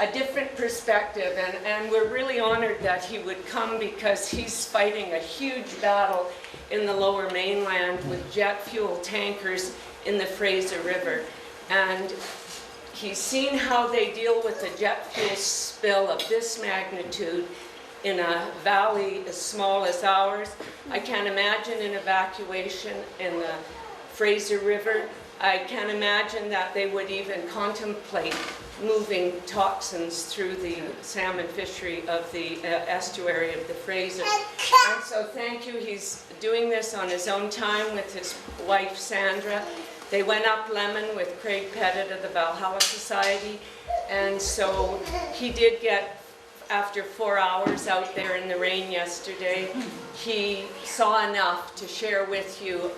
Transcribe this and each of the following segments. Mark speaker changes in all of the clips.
Speaker 1: a different perspective, and we're really honored that he would come because he's fighting a huge battle in the Lower Mainland with jet fuel tankers in the Fraser River. And he's seen how they deal with a jet fuel spill of this magnitude in a valley as small as ours. I can't imagine an evacuation in the Fraser River. I can't imagine that they would even contemplate moving toxins through the salmon fishery of the estuary of the Fraser. And so thank you. He's doing this on his own time with his wife Sandra. They went up Lemon with Craig Pettit of the Valhalla Society, and so he did get, after 4 hours out there in the rain yesterday, he saw enough to share with you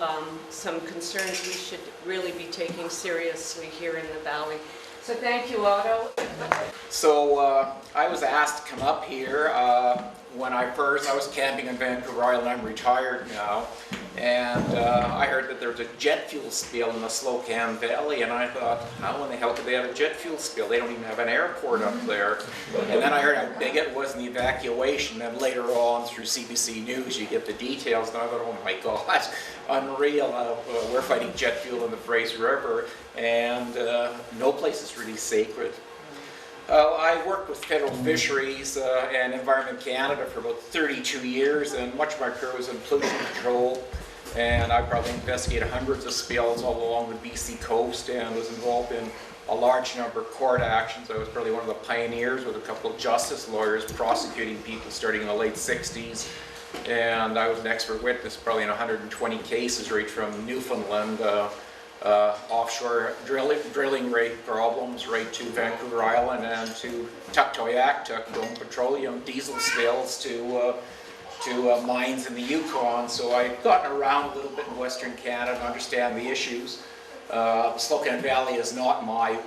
Speaker 1: some concerns we should really be taking seriously here in the valley. So thank you, Otto.
Speaker 2: So I was asked to come up here when I was camping in Vancouver Island. I'm retired now, and I heard that there was a jet fuel spill in the Slocan Valley, and I thought, how in the hell could they have a jet fuel spill? They don't even have an airport up there. And then I heard how big it was in the evacuation, and later on through CBC News you get the details, and I thought, oh my God, unreal. We're fighting jet fuel in the Fraser River, and no place is really sacred. I worked with Federal Fisheries and Environment Canada for about 32 years, and much of my career was in pollution control, and I probably investigated hundreds of spills all along the BC coast and was involved in a large number of court actions. I was probably one of the pioneers with a couple of justice lawyers prosecuting people starting in the late 60s, and I was an expert witness probably in 120 cases right from Newfoundland, offshore drilling rate problems right to Vancouver Island and to Tuktoyak, Dome Petroleum, diesel spills to mines in the Yukon. So I've gotten around a little bit in Western Canada to understand the issues. The Slocan Valley is not my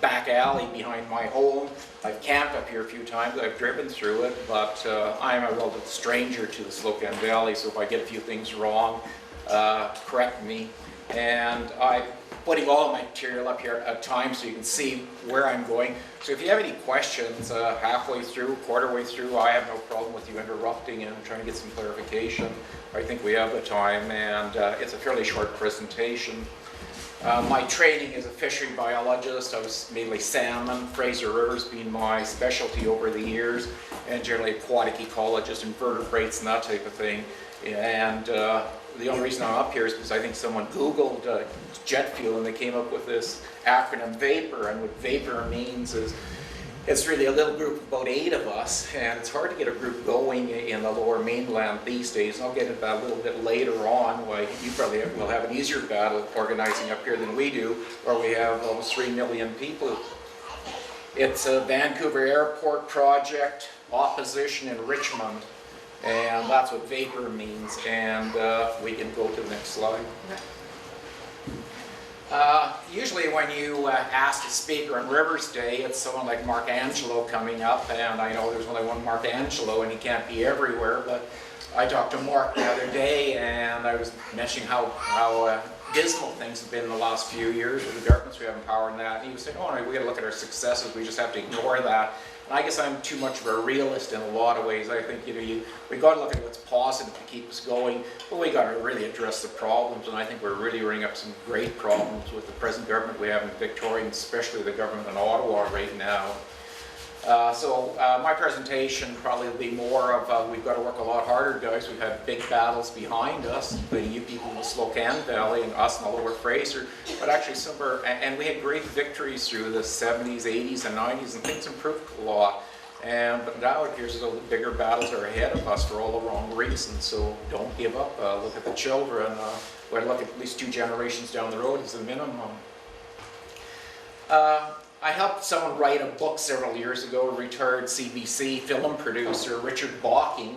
Speaker 2: back alley behind my home. I've camped up here a few times, I've driven through it, but I'm a relative stranger to the Slocan Valley, so if I get a few things wrong, correct me. And I'm putting all of my material up here at times so you can see where I'm going. So if you have any questions halfway through, quarter way through, I have no problem with you interrupting and trying to get some clarification. I think we have the time, and it's a fairly short presentation. My training is a fishery biologist. I was mainly salmon, Fraser River's been my specialty over the years, and generally aquatic ecologist, invertebrates and that type of thing. And the only reason I'm up here is because I think someone Googled jet fuel and they came up with this acronym VAPOR, and what VAPOR means is it's really a little group of about 8 of us, and it's hard to get a group going in the Lower Mainland these days. I'll get into that a little bit later on, why you probably will have an easier battle organizing up here than we do, where we have almost 3 million people. It's a Vancouver Airport project, opposition in Richmond. And that's what VAPOR means, and we can go to the next slide. Usually when you ask a speaker on Rivers Day, it's someone like Mark Angelo coming up, and I know there's only one Mark Angelo and he can't be everywhere, but I talked to Mark the other day and I was mentioning how dismal things have been in the last few years with the governments we have in power and that, and he was saying, oh no, we got to look at our successes, we just have to ignore that. And I guess I'm too much of a realist in a lot of ways. I think we got to look at what's positive to keep us going, but we got to really address the problems, and I think we're really running up some great problems with the present government we have in Victoria, and especially the government in Ottawa right now. My presentation probably will be more of we've got to work a lot harder, guys. We've had big battles behind us, including you people in the Slocan Valley and us in the Lower Fraser, but actually and we had great victories through the 70s, 80s, and 90s, and things improved a lot. But now it appears as though the bigger battles are ahead of us for all the wrong reasons, so don't give up. Look at the children. We're going to look at least 2 generations down the road as a minimum. I helped someone write a book several years ago, a retired CBC film producer, Richard Balking,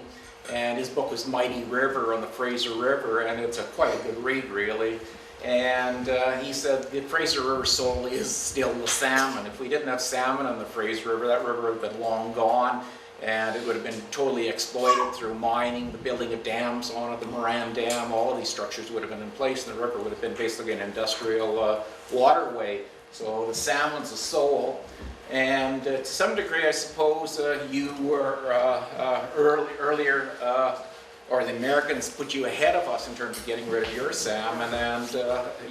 Speaker 2: and his book was Mighty River on the Fraser River, and it's quite a good read, really. And he said the Fraser River soul is still the salmon. If we didn't have salmon on the Fraser River, that river would have been long gone, and it would have been totally exploited through mining, the building of dams on it, the Moran Dam, all of these structures would have been in place, and the river would have been basically an industrial waterway. So the salmon's the soul, And to some degree, I suppose you were earlier, or the Americans put you ahead of us in terms of getting rid of your salmon, and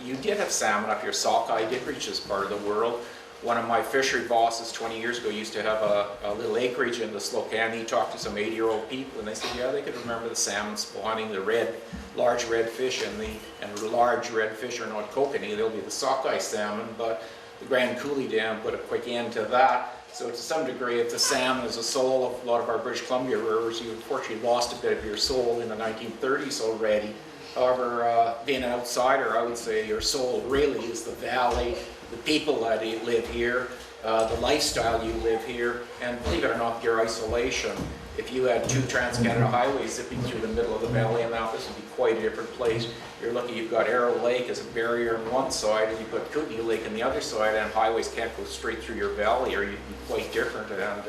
Speaker 2: you did have salmon up here. Sockeye did reach this part of the world. One of my fishery bosses 20 years ago used to have a little acreage in the Slocan. He talked to some 80-year-old people, and they said, yeah, they could remember the salmon spawning, the large red fish, and the large red fish are not kokanee. They'll be the sockeye salmon, but the Grand Coulee Dam put a quick end to that. So to some degree, if the salmon is the soul of a lot of our British Columbia rivers, you unfortunately lost a bit of your soul in the 1930s already. However, being an outsider, I would say your soul really is the valley, the people that live here, the lifestyle you live here, and believe it or not, your isolation. If you had two Trans-Canada highways zipping through the middle of the valley, and now this would be quite a different place. You're lucky you've got Arrow Lake as a barrier on one side, and you've got Kootenay Lake on the other side, and highways can't go straight through your valley, or you'd be quite different. And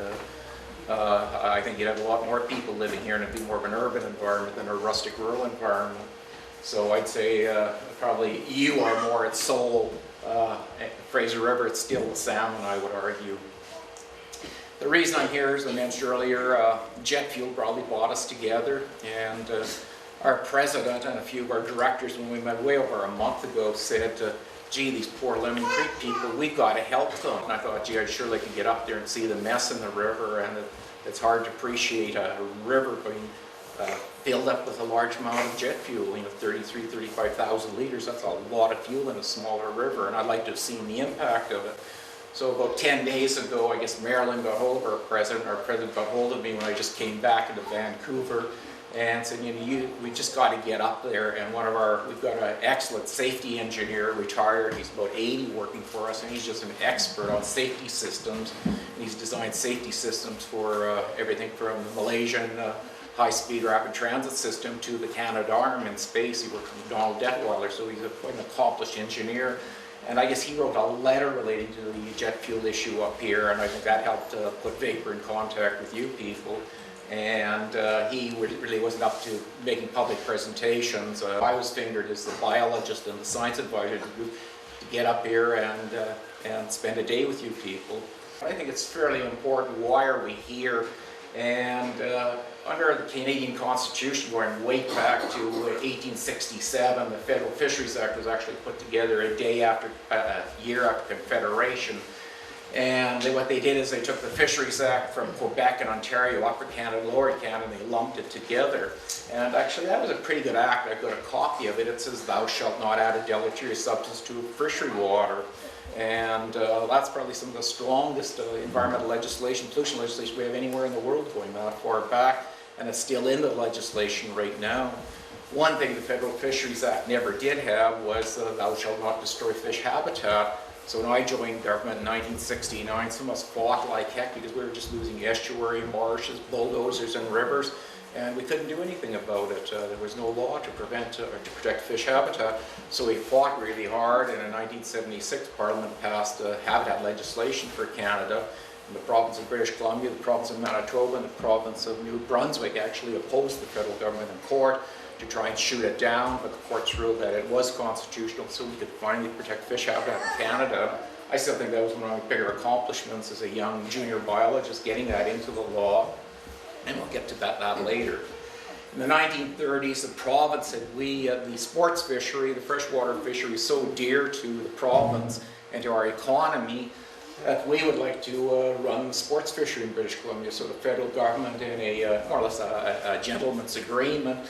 Speaker 2: I think you'd have a lot more people living here, and it'd be more of an urban environment than a rustic rural environment. So I'd say probably you are more at soul. Fraser River, it's still the salmon, I would argue. The reason I'm here, as I mentioned earlier, jet fuel probably brought us together, and our president and a few of our directors, when we met way over a month ago, said, gee, these poor Lemon Creek people, we've got to help them. And I thought, gee, I'd surely could get up there and see the mess in the river, and it's hard to appreciate a river being filled up with a large amount of jet fuel, 35,000 liters. That's a lot of fuel in a smaller river, and I'd like to have seen the impact of it. So about 10 days ago, I guess Marilyn got hold of our president got hold of me when I just came back into Vancouver, and said, we just got to get up there. And we've got an excellent safety engineer, retired. He's about 80 working for us, and he's just an expert on safety systems. And he's designed safety systems for everything from the Malaysian high-speed rapid transit system to the Canadarm in space. He worked with Donald Detweiler, so he's quite an accomplished engineer. And I guess he wrote a letter relating to the jet fuel issue up here, and I think that helped put Vapor in contact with you people. And he really wasn't up to making public presentations. I was fingered as the biologist and the science advisor to get up here and spend a day with you people. I think it's fairly important. Why are we here? And under the Canadian Constitution, going way back to 1867, the Federal Fisheries Act was actually put together a year after Confederation. And what they did is they took the Fisheries Act from Quebec and Ontario, Upper Canada, Lower Canada, and they lumped it together. And actually that was a pretty good act. I've got a copy of it. It says, "Thou shalt not add a deleterious substance to fishery water." And that's probably some of the strongest environmental legislation, pollution legislation we have anywhere in the world going that far back, and it's still in the legislation right now. One thing the Federal Fisheries Act never did have was "Thou shalt not destroy fish habitat." So when I joined government in 1969, some of us fought like heck because we were just losing estuary, marshes, bulldozers, and rivers, and we couldn't do anything about it. There was no law to prevent or to protect fish habitat, so we fought really hard, and in 1976 Parliament passed habitat legislation for Canada. And the province of British Columbia, the province of Manitoba, and the province of New Brunswick actually opposed the federal government in court to try and shoot it down, but the courts ruled that it was constitutional, so we could finally protect fish habitat in Canada. I still think that was one of my bigger accomplishments as a young junior biologist, getting that into the law, and we'll get to that later. In the 1930s, the province said the sports fishery, the freshwater fishery, is so dear to the province and to our economy that we would like to run the sports fishery in British Columbia. So the federal government, in a more or less a gentleman's agreement,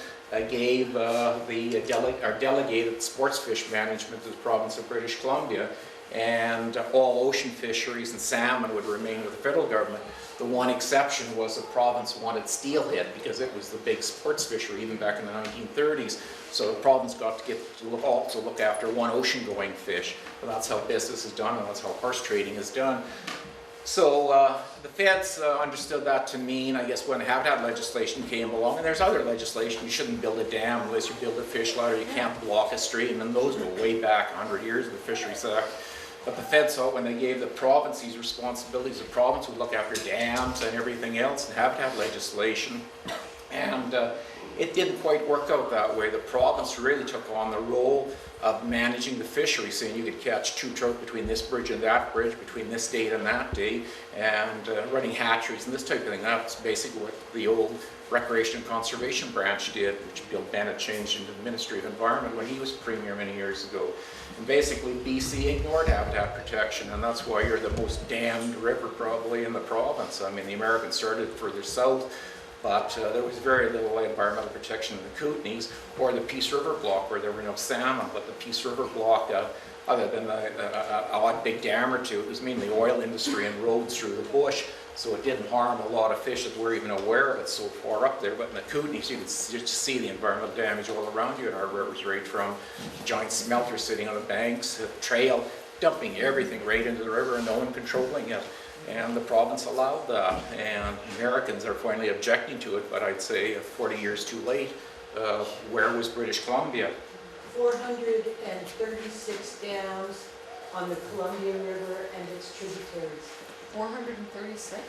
Speaker 2: gave our delegated sports fish management to the province of British Columbia, and all ocean fisheries and salmon would remain with the federal government. The one exception was the province wanted steelhead because it was the big sports fishery even back in the 1930s. So the province got to also look after one ocean-going fish. But that's how business is done, and that's how horse trading is done. So the feds understood that to mean, I guess, when habitat legislation came along, and there's other legislation, you shouldn't build a dam unless you build a fish ladder, you can't block a stream, and those go way back 100 years of the Fisheries Act. But the feds thought when they gave the province these responsibilities, the province would look after dams and everything else and habitat legislation. And it didn't quite work out that way. The province really took on the role of managing the fishery, saying you could catch 2 trout between this bridge and that bridge, between this date and that date, and running hatcheries and this type of thing. That's basically what the old Recreation and Conservation branch did, which Bill Bennett changed into the Ministry of Environment when he was Premier many years ago. And basically BC ignored habitat protection, and that's why you're the most dammed river probably in the province. I mean, the Americans started further south, but there was very little environmental protection in the Kootenays or the Peace River block where there were no salmon. But the Peace River block, other than a odd big dam or two, it was mainly oil industry and roads through the bush, so it didn't harm a lot of fish that we're even aware of it so far up there. But in the Kootenays, you could just see the environmental damage all around you in our rivers, right from giant smelters sitting on the banks, a trail, dumping everything right into the river and no one controlling it. And the province allowed that, and Americans are finally objecting to it, but I'd say 40 years too late. Where was British Columbia?
Speaker 3: 436 dams on the Columbia River and its tributaries.
Speaker 4: 436?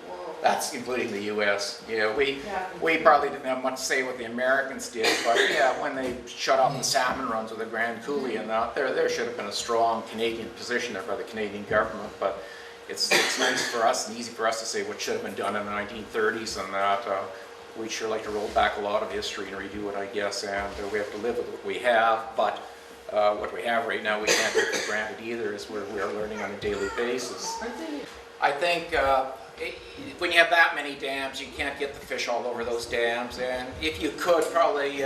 Speaker 4: Whoa.
Speaker 2: That's including the U.S. Yeah, we probably didn't have much to say what the Americans did, but yeah, when they shut off the salmon runs with the Grand Coulee and that, there should have been a strong Canadian position there by the Canadian government, but it's nice for us and easy for us to say what should have been done in the 1930s, and that we'd sure like to roll back a lot of history and redo it, I guess, and we have to live with what we have, but what we have right now we can't take for granted either, is where we are learning on a daily basis. I think when you have that many dams, you can't get the fish all over those dams, and if you could, probably,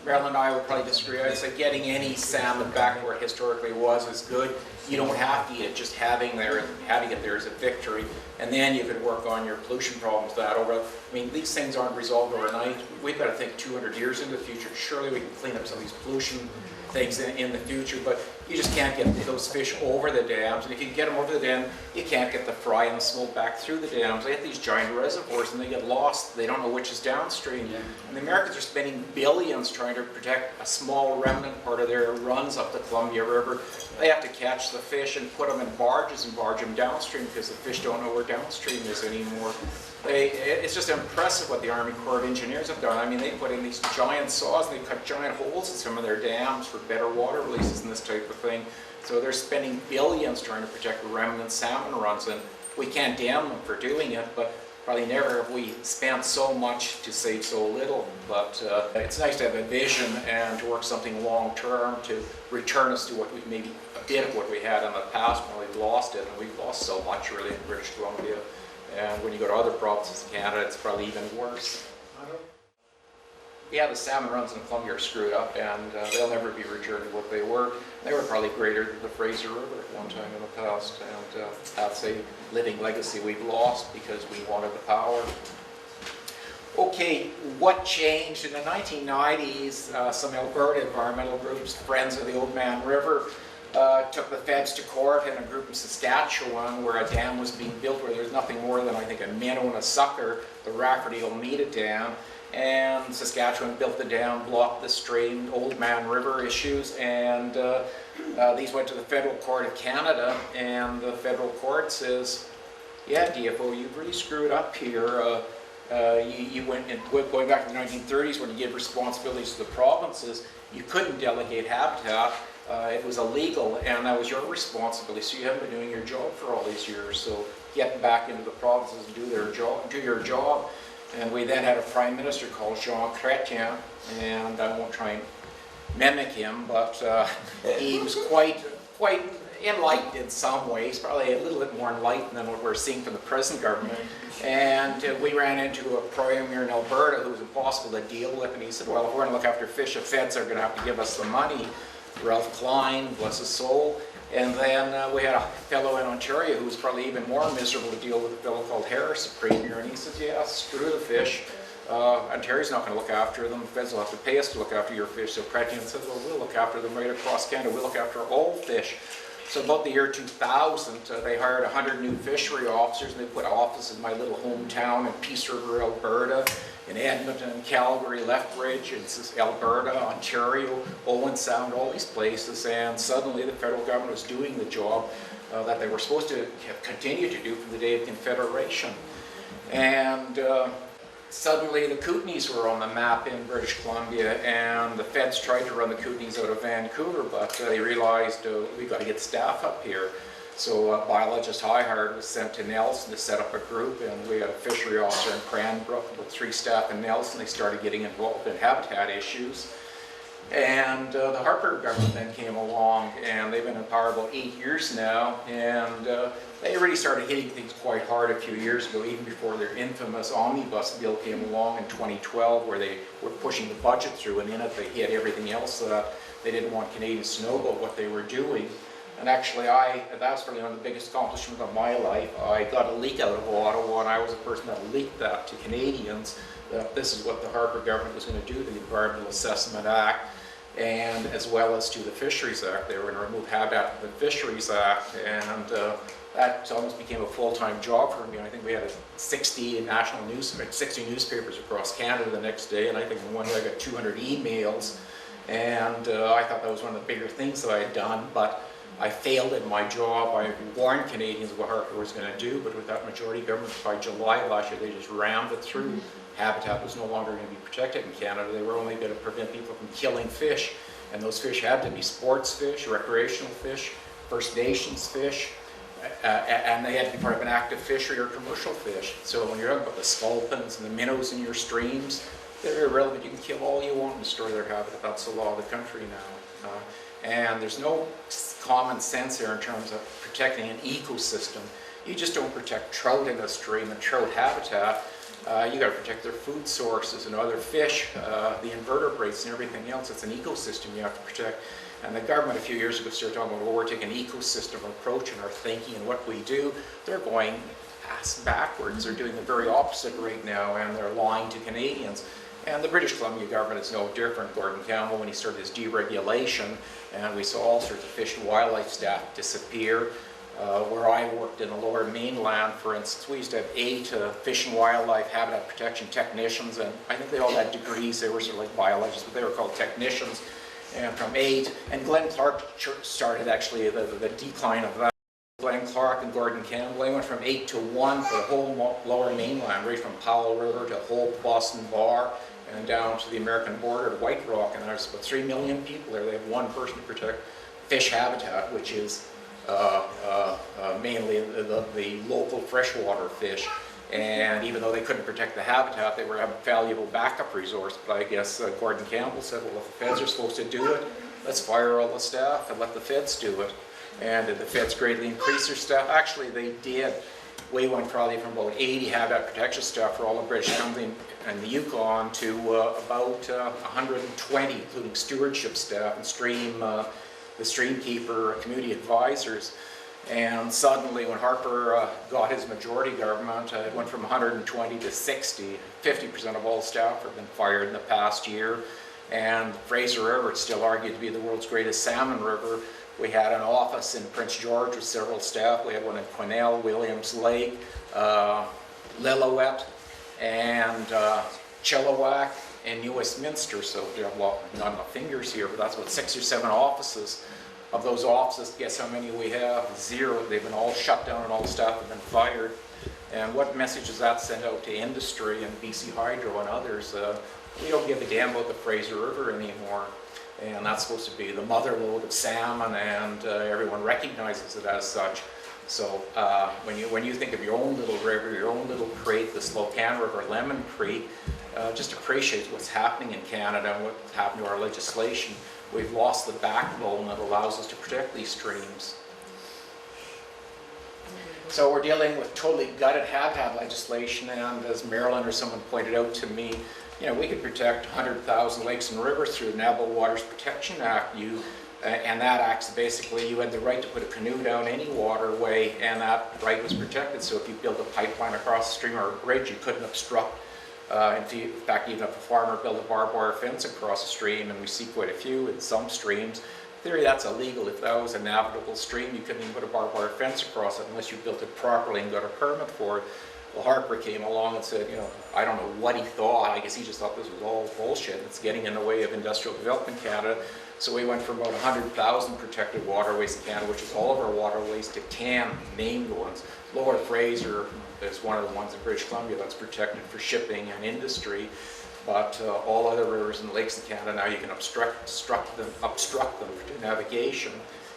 Speaker 2: Marilyn and I would probably disagree, I'd say getting any salmon back where it historically was is good. You don't have to eat it, just having it there is a victory, and then you can work on your pollution problems that over. I mean, these things aren't resolved overnight. We've got to think 200 years into the future. Surely we can clean up some of these pollution things in the future, but you just can't get those fish over the dams, and if you can get them over the dam, you can't get the fry and the smoke back through the dams. They have these giant reservoirs and they get lost. They don't know which is downstream. Yeah. And the Americans are spending billions trying to protect a small remnant part of their runs up the Columbia River. They have to catch the fish and put them in barges and barge them downstream because the fish don't know where downstream is anymore. It's just impressive what the Army Corps of Engineers have done. I mean, they put in these giant saws and they cut giant holes in some of their dams for better water releases and this type of thing. So they're spending billions trying to protect remnant salmon runs, and we can't damn them for doing it, but probably never have we spent so much to save so little. But it's nice to have a vision and to work something long term to return us to what we maybe a bit of what we had in the past when we've lost it, and we've lost so much really in British Columbia. And when you go to other provinces in Canada, it's probably even worse. Yeah, the salmon runs in Columbia are screwed up, and they'll never be returned to what they were. They were probably greater than the Fraser River at one time in the past, and that's a living legacy we've lost because we wanted the power. Okay, what changed? In the 1990s, some Alberta environmental groups, Friends of the Old Man River, took the feds to court in a group in Saskatchewan where a dam was being built where there's nothing more than, I think, a minnow and a sucker, the Rafferty-Oneida Dam. And Saskatchewan built the dam, blocked the stream, Old Man River issues, and these went to the Federal Court of Canada, and the Federal Court says, yeah, DFO, you've really screwed up here. You went, going back to the 1930s when you gave responsibilities to the provinces, you couldn't delegate habitat. It was illegal, and that was your responsibility, so you haven't been doing your job for all these years. So get back into the provinces and do your job. And we then had a prime minister called Jean Chrétien, and I won't try and mimic him, but he was quite enlightened in some ways, probably a little bit more enlightened than what we're seeing from the present government. And we ran into a premier in Alberta who was impossible to deal with, and he said, well, if we're going to look after fish, the feds are going to have to give us the money. Ralph Klein, bless his soul. And then we had a fellow in Ontario who was probably even more miserable to deal with, a fellow called Harris, the premier, and he says, yeah, screw the fish. Ontario's not going to look after them. The feds will have to pay us to look after your fish. So Chrétien said, well, we'll look after them right across Canada. We'll look after all fish. So about the year 2000, they hired 100 new fishery officers, and they put offices in my little hometown in Peace River, Alberta, in Edmonton, Calgary, Lethbridge, in Alberta, Ontario, Owen Sound, all these places, and suddenly the federal government was doing the job that they were supposed to continue to do from the day of Confederation. And suddenly the kootenays were on the map in British Columbia, and the feds tried to run the kootenays out of Vancouver, but they realized we got to get staff up here. So a biologist I hired was sent to Nelson to set up a group, and we had a fishery officer in Cranbrook, about 3 staff in Nelson. They started getting involved in habitat issues. And the Harper government then came along, and they've been in power about 8 years now, and they really started hitting things quite hard a few years ago, even before their infamous omnibus bill came along in 2012, where they were pushing the budget through, and in it they hit everything else that they didn't want Canadians to know about what they were doing. And actually, that's really one of the biggest accomplishments of my life. I got a leak out of Ottawa, and I was the person that leaked that to Canadians, that this is what the Harper government was going to do, the Environmental Assessment Act, and as well as to the Fisheries Act. They were going to remove habitat from the Fisheries Act, and that almost became a full-time job for me. I think we had 60 newspapers across Canada the next day, and I think in one day I got 200 emails, and I thought that was one of the bigger things that I had done, but I failed at my job. I warned Canadians what Harper was going to do, but with that majority government, by July last year, they just rammed it through. Habitat was no longer going to be protected in Canada. They were only going to prevent people from killing fish, and those fish had to be sports fish, recreational fish, First Nations fish, and they had to be part of an active fishery or commercial fish. So when you're talking about the sculpins and the minnows in your streams, they're irrelevant. You can kill all you want and destroy their habitat. That's the law of the country now. And there's no common sense here in terms of protecting an ecosystem. You just don't protect trout in a stream and trout habitat. You got to protect their food sources and other fish, the invertebrates and everything else. It's an ecosystem you have to protect. And the government a few years ago started talking about, well, we're taking an ecosystem approach in our thinking and what we do. They're going ass backwards. They're doing the very opposite right now, and they're lying to Canadians. And the British Columbia government is no different. Gordon Campbell, when he started his deregulation, and we saw all sorts of fish and wildlife staff disappear. Where I worked in the lower mainland, for instance, we used to have 8 fish and wildlife habitat protection technicians, and I think they all had degrees. They were sort of like biologists, but they were called technicians. And from 8, and Glenn Clark started actually the decline of that. Glenn Clark and Gordon Campbell, they went from 8 to 1 for the whole lower mainland, right from Powell River to Hope, Boston Bar, and down to the American border at White Rock, and there's about 3 million people there. They have one person to protect fish habitat, which is mainly the local freshwater fish. And even though they couldn't protect the habitat, they were a valuable backup resource. But I guess Gordon Campbell said, well, if the feds are supposed to do it, let's fire all the staff and let the feds do it. And did the feds greatly increase their staff? Actually, they did. We went probably from about 80 habitat protection staff for all of British Columbia and the Yukon to about 120, including stewardship staff and the streamkeeper, community advisors. And suddenly, when Harper got his majority government, it went from 120 to 60. 50% of all staff have been fired in the past year. And the Fraser River, it's still argued to be the world's greatest salmon river. We had an office in Prince George with several staff. We had one in Quesnel, Williams Lake, Lillooet, and Chilliwack, and New Westminster. So there are not enough fingers here, but that's about 6 or 7 offices. Of those offices, guess how many we have? 0. They've been all shut down and all the staff have been fired. And what message does that send out to industry and BC Hydro and others? We don't give a damn about the Fraser River anymore. And that's supposed to be the mother lode of salmon, and everyone recognizes it as such. So when you think of your own little river, your own little creek, the Slocan River, Lemon Creek, just appreciate what's happening in Canada and what's happened to our legislation. We've lost the backbone that allows us to protect these streams. So we're dealing with totally gutted habitat legislation, and as Marilyn or someone pointed out to me, you know, we could protect 100,000 lakes and rivers through the Navigable Waters Protection Act. And that act's basically, you had the right to put a canoe down any waterway, and that right was protected. So if you build a pipeline across the stream or a bridge, you couldn't obstruct. In fact, even if a farmer built a barbed wire fence across a stream, and we see quite a few in some streams, in theory that's illegal. If that was a navigable stream, you couldn't even put a barbed wire fence across it unless you built it properly and got a permit for it. Well, Harper came along and said, you know, I don't know what he thought. I guess he just thought this was all bullshit. It's getting in the way of industrial development in Canada. So we went from about 100,000 protected waterways in Canada, which is all of our waterways, to 10 named ones. Lower Fraser is one of the ones in British Columbia that's protected for shipping and industry. But all other rivers and lakes in Canada now you can obstruct them to navigation.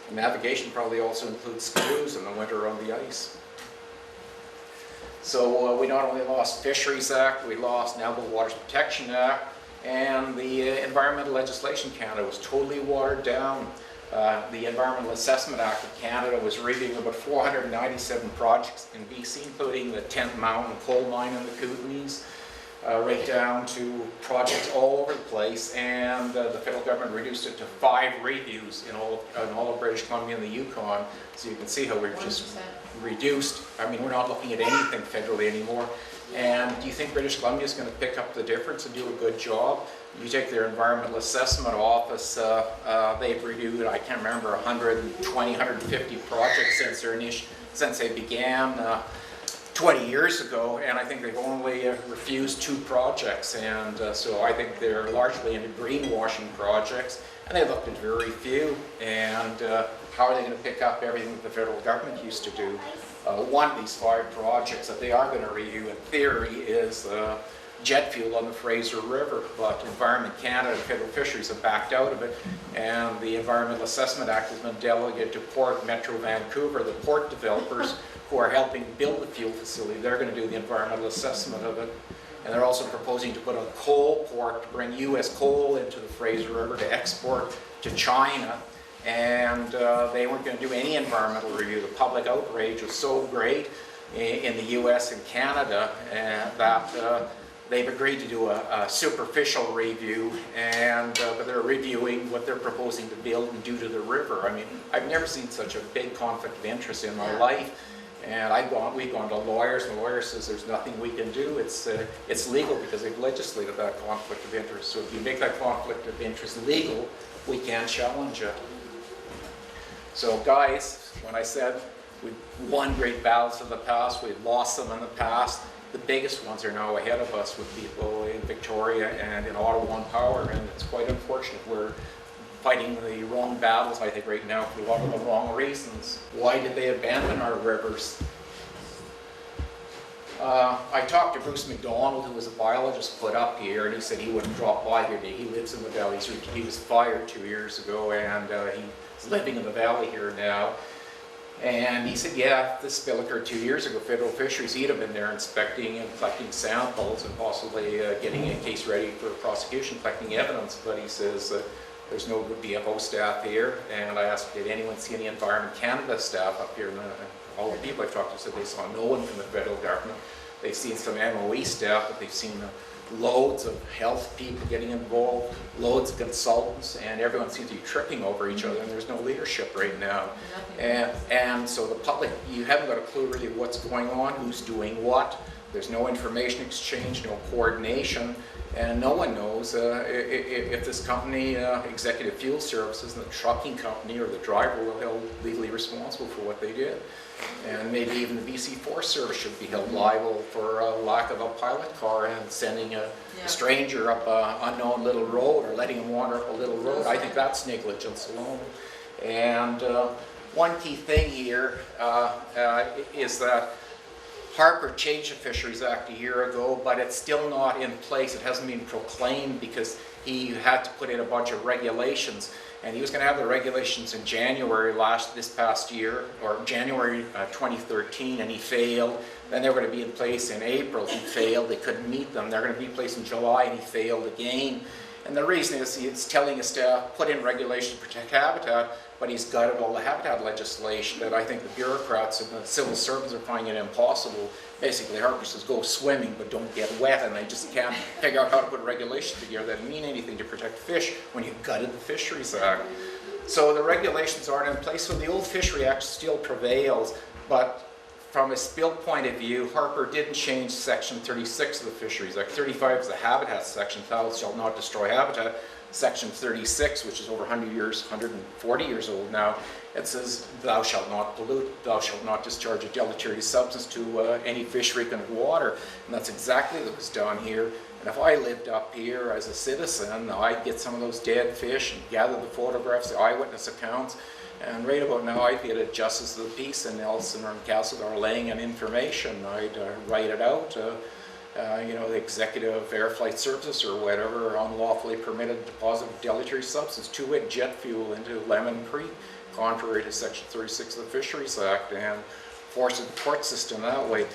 Speaker 2: And navigation probably also includes canoes in the winter on the ice. So we not only lost Fisheries Act, we lost Navigable Waters Protection Act, and the environmental legislation in Canada was totally watered down. The Environmental Assessment Act of Canada was reviewing about 497 projects in BC, including the 10th Mountain coal mine in the Kootenays, right down to projects all over the place, and the federal government reduced it to 5 reviews in all of British Columbia and the Yukon. So you can see how we've just
Speaker 4: 1%.
Speaker 2: reduced. I mean, we're not looking at anything federally anymore. And do you think British Columbia is going to pick up the difference and do a good job? You take their Environmental Assessment Office, they've reviewed, I can't remember, 120, 150 projects since they began 20 years ago, and I think they've only refused 2 projects, and so I think they're largely into greenwashing projects, and they looked at very few, and how are they going to pick up everything that the federal government used to do? One of these 5 projects that they are going to review, in theory, is jet fuel on the Fraser River, but Environment Canada and Federal Fisheries have backed out of it, and the Environmental Assessment Act has been delegated to Port Metro Vancouver, the port developers who are helping build the fuel facility. They're going to do the environmental assessment of it, and they're also proposing to put a coal port to bring U.S. coal into the Fraser River to export to China, and they weren't going to do any environmental review. The public outrage was so great in the U.S. and Canada that they've agreed to do a superficial review, and but they're reviewing what they're proposing to build and do to the river. I mean, I've never seen such a big conflict of interest in my life, and we've gone to lawyers, and the lawyer says there's nothing we can do. It's legal because they've legislated that conflict of interest. So if you make that conflict of interest legal, we can challenge it. So guys, when I said we've won great battles in the past, we've lost them in the past, the biggest ones are now ahead of us with people in Victoria and in Ottawa and Power, and it's quite unfortunate. We're fighting the wrong battles, I think, right now for a lot of the wrong reasons. Why did they abandon our rivers? I talked to Bruce McDonald, who was a biologist put up here, and he said he wouldn't drop by here today. He lives in the valley. He was fired 2 years ago, and he's living in the valley here now. And he said, yeah, this spill occurred 2 years ago. Federal Fisheries, he'd have been there inspecting and collecting samples and possibly getting a case ready for prosecution, collecting evidence. But he says there's no good BFO staff here. And I asked, did anyone see any Environment Canada staff up here? And all the people I talked to said they saw no one from the federal government. They've seen some MOE staff, but they've seen loads of health people getting involved, loads of consultants, and everyone seems to be tripping over each other, and there's no leadership right now. And so the public, you haven't got a clue really what's going on, who's doing what. There's no information exchange, no coordination, and no one knows if this company, Executive Fuel Services, and the trucking company or the driver will be held legally responsible for what they did. And maybe even the BC Forest Service should be held liable for lack of a pilot car and sending a stranger up an unknown little road or letting him wander up a little road. I think that's negligence alone. And one key thing here is that Harper changed the Fisheries Act a year ago, but it's still not in place. It hasn't been proclaimed because he had to put in a bunch of regulations. And he was going to have the regulations in January this past year, or January 2013, and he failed. Then they were going to be in place in April. He failed. They couldn't meet them. They're going to be in place in July, and he failed again. And the reason is he's telling his staff, put in regulations to protect habitat, but he's gutted all the habitat legislation that I think the bureaucrats and the civil servants are finding it impossible. Basically, Harper says, go swimming, but don't get wet, and they just can't figure out how to put regulations together that mean anything to protect fish when you've gutted the Fisheries Act. So the regulations aren't in place, so the old Fishery Act still prevails, but from a spill point of view, Harper didn't change Section 36 of the Fisheries Act. 35 is the habitat section, thou shalt not destroy habitat. Section 36, which is over 140 years old now, it says thou shalt not pollute, thou shalt not discharge a deleterious substance to any fish, frequent of water. And that's exactly what was done here. And if I lived up here as a citizen, I'd get some of those dead fish and gather the photographs, the eyewitness accounts, And right about now, I'd be at a justice of the peace in Nelson or in Castlegar laying in information. I'd write it out. The executive air flight services or whatever unlawfully permitted deposit of deleterious substance, to-wit jet fuel, into Lemon Creek, contrary to Section 36 of the Fisheries Act, and force the court system that way.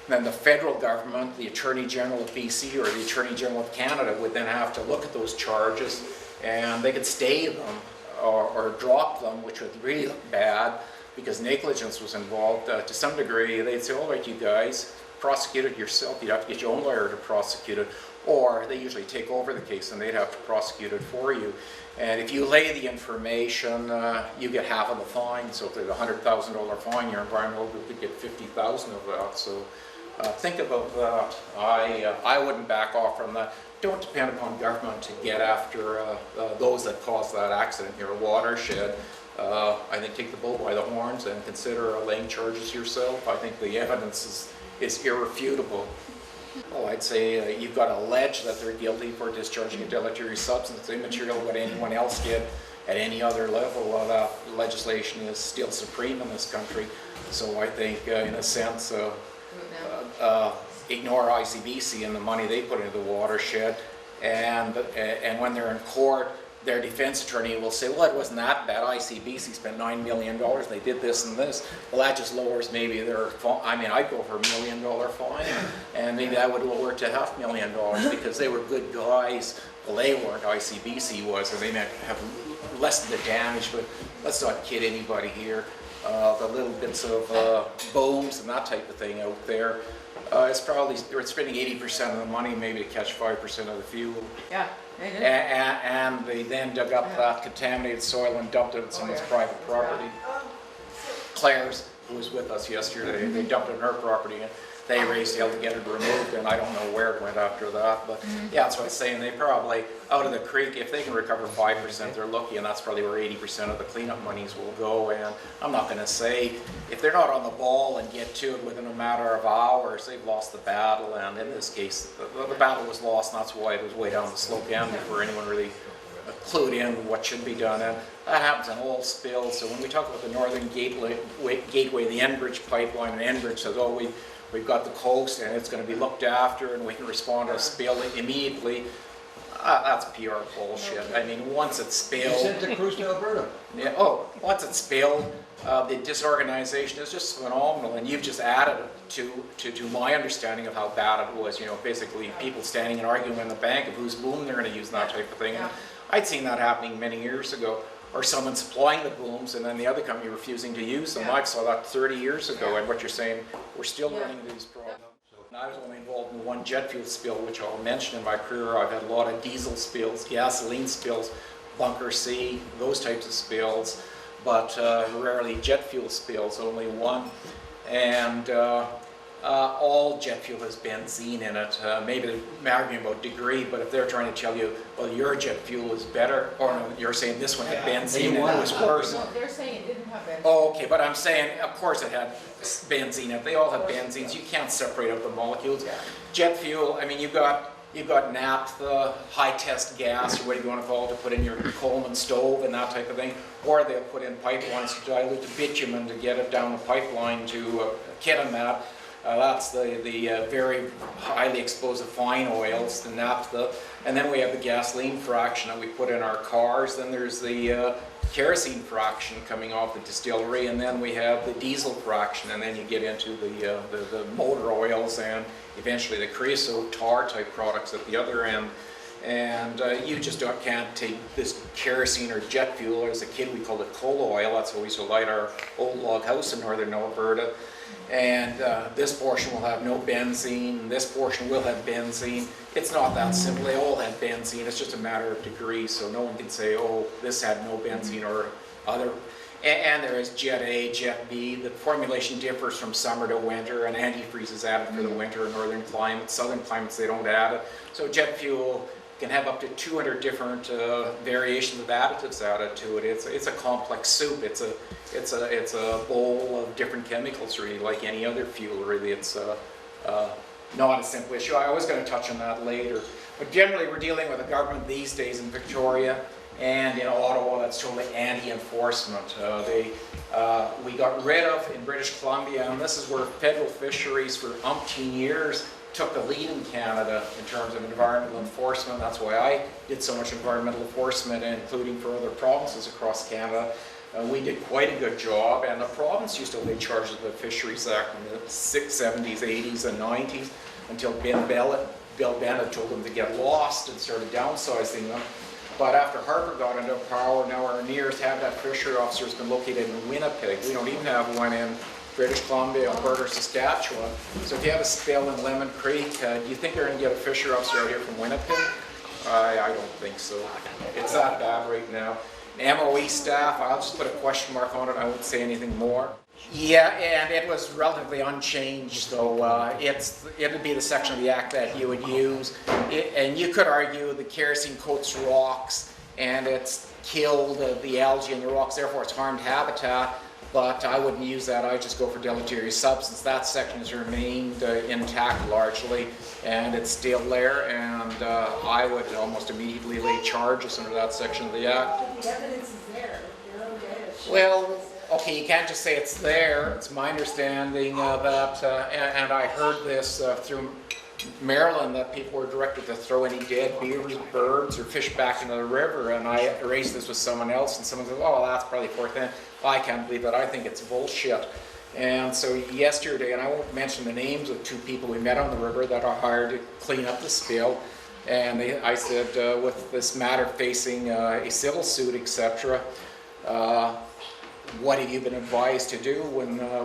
Speaker 2: Then the federal government, the Attorney General of BC or the Attorney General of Canada would then have to look at those charges, and they could stay them or drop them, which would really look bad because negligence was involved. To some degree, they'd say, all right, you guys, prosecute it yourself. You'd have to get your own lawyer to prosecute it, or they usually take over the case and they'd have to prosecute it for you. And if you lay the information, you get half of the fine. So if there's a $100,000 fine, your environmental group could get 50,000 of that. So think about that. I wouldn't back off from that. Don't depend upon government to get after those that caused that accident, your watershed. I think take the bull by the horns and consider laying charges yourself. I think the evidence is irrefutable. Well, I'd say you've got to allege that they're guilty for discharging a deleterious substance, immaterial what anyone else did at any other level. That legislation is still supreme in this country. So I think, in a sense, ignore ICBC and the money they put into the watershed, and when they're in court, their defense attorney will say, well, it wasn't that bad. ICBC spent $9 million. They did this and this. Well, that just lowers maybe their fine. I mean, I'd go for $1 million fine, and maybe that would lower it to $500,000 because they were good guys. Well, they weren't. ICBC was, and they meant to have less of the damage, but let's not kid anybody here. The little bits of booms and that type of thing out there, it's spending 80% of the money maybe to catch 5% of the fuel.
Speaker 4: Yeah, they did.
Speaker 2: And they then dug up that contaminated soil and dumped it on someone's private property. Claire's, who was with us yesterday, they dumped it on her property, and they raised hell to get it removed, and I don't know where it went after that. But yeah, that's what I'm saying. They probably, out of the creek, if they can recover 5%, they're lucky, and that's probably where 80% of the cleanup monies will go. And I'm not going to say, if they're not on the ball and get to it within a matter of hours, they've lost the battle. And in this case, the battle was lost, and that's why it was way down the slope end before anyone really clued in what should be done. And that happens in all spills. So when we talk about the Northern Gateway, the Enbridge pipeline, and Enbridge says, oh, we've got the coast and it's going to be looked after and we can respond to a spill immediately. That's pure bullshit. I mean, once it's spilled...
Speaker 5: You sent the crews to Alberta.
Speaker 2: Yeah, once it's spilled, the disorganization is just phenomenal, and you've just added to my understanding of how bad it was. You know, basically people standing and arguing in the bank of whose boom they're going to use and that type of thing. And I'd seen that happening many years ago. Or someone supplying the booms and then the other company refusing to use them. I saw that 30 years ago, and what you're saying, we're still running into these problems. And I was only involved in one jet fuel spill, which I'll mention in my career. I've had a lot of diesel spills, gasoline spills, bunker C, those types of spills, but rarely jet fuel spills, only one. And all jet fuel has benzene in it. Maybe they're arguing about degree, but if they're trying to tell you, well, your jet fuel is better, or no, you're saying this one had benzene and it was worse.
Speaker 4: No, they're saying it didn't have benzene.
Speaker 2: Oh, okay, but I'm saying, of course it had benzene in it. They all have benzenes. You can't separate out the molecules. Jet fuel, I mean, you've got naphtha, high test gas, or whatever you want to call it, to put in your Coleman stove and that type of thing. Or they'll put in pipelines to dilute the bitumen to get it down the pipeline to Kitimat. That's the very highly explosive fine oils, the naphtha. And then we have the gasoline fraction that we put in our cars. Then there's the kerosene fraction coming off the distillery. And then we have the diesel fraction. And then you get into the motor oils and eventually the creosote tar type products at the other end. And you just can't take this kerosene or jet fuel. As a kid, we called it coal oil. That's how we used to light our old log house in northern Alberta. And this portion will have no benzene, this portion will have benzene. It's not that simple. They all have benzene. It's just a matter of degree. So no one can say, oh, this had no benzene or other. And there is Jet A, Jet B. The formulation differs from summer to winter, and antifreeze is added for the winter in northern climates. Southern climates, they don't add it. So jet fuel can have up to 200 different variations of additives added to it. It's a complex soup. It's a bowl of different chemicals, really, like any other fuel. Really, it's not a simple issue. I was going to touch on that later, but generally we're dealing with a government these days in Victoria, And in Ottawa, that's totally anti-enforcement. We got rid of, in British Columbia, and this is where federal fisheries for umpteen years took the lead in Canada in terms of environmental enforcement. That's why I did so much environmental enforcement, including for other provinces across Canada. We did quite a good job, and the province used to lay charges with the Fisheries Act in the 70s, 80s, and 90s until Bill Bennett told them to get lost and started downsizing them. But after Harper got into power, now our nearest habitat fishery officer has been located in Winnipeg. We don't even have one in British Columbia, Alberta, or Saskatchewan. So if you have a spill in Lemon Creek, do you think they're going to get a fishery officer out here from Winnipeg? I don't think so. It's that bad right now. MOE staff, I'll just put a question mark on it. I won't say anything more. Yeah, and it was relatively unchanged, though. It would be the section of the Act that you would use. And you could argue the kerosene coats rocks, and it's killed the algae in the rocks, therefore it's harmed habitat. But I wouldn't use that. I just go for deleterious substance. That section has remained intact largely, and it's still there. And I would almost immediately lay charges under that section of the Act.
Speaker 3: The evidence is there.
Speaker 2: Well, okay, you can't just say it's there. It's my understanding that, and I heard this through Maryland, that people were directed to throw any dead beavers, birds, or fish back into the river. And I raised this with someone else, and someone said, "Oh, that's probably poor thing." I can't believe that. I think it's bullshit. And so yesterday, and I won't mention the names of two people we met on the river that are hired to clean up the spill. And I said, with this matter facing a civil suit, etc., what have you been advised to do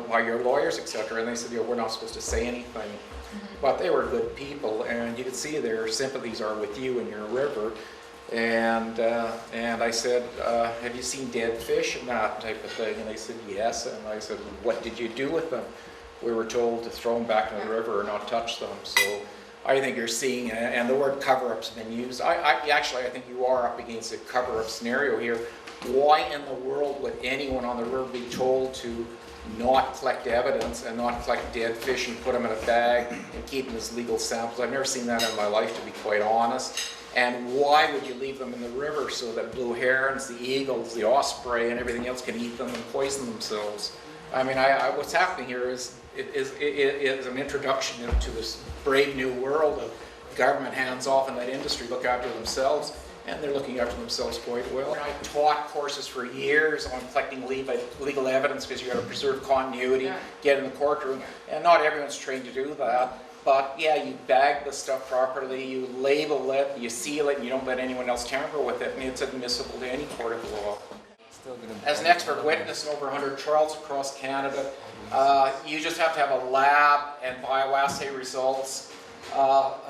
Speaker 2: by your lawyers, etc.? And they said, we're not supposed to say anything. But they were good people, and you could see their sympathies are with you and your river. And I said, have you seen dead fish and that type of thing? And they said, yes. And I said, what did you do with them? We were told to throw them back in the river or not touch them. So I think you're seeing, and the word cover-up's been used. Actually, I think you are up against a cover-up scenario here. Why in the world would anyone on the river be told to not collect evidence and not collect dead fish and put them in a bag and keep them as legal samples? I've never seen that in my life, to be quite honest. And why would you leave them in the river so that blue herons, the eagles, the osprey, and everything else can eat them and poison themselves? I mean, what's happening here is an introduction into this brave new world of government hands off and let industry look after themselves. And they're looking after themselves quite well. I taught courses for years on collecting legal evidence because you've got to preserve continuity, get in the courtroom, and not everyone's trained to do that. But yeah, you bag the stuff properly, you label it, you seal it, and you don't let anyone else tamper with it, and it's admissible to any court of law. As an expert witness in over 100 trials across Canada, you just have to have a lab and bioassay results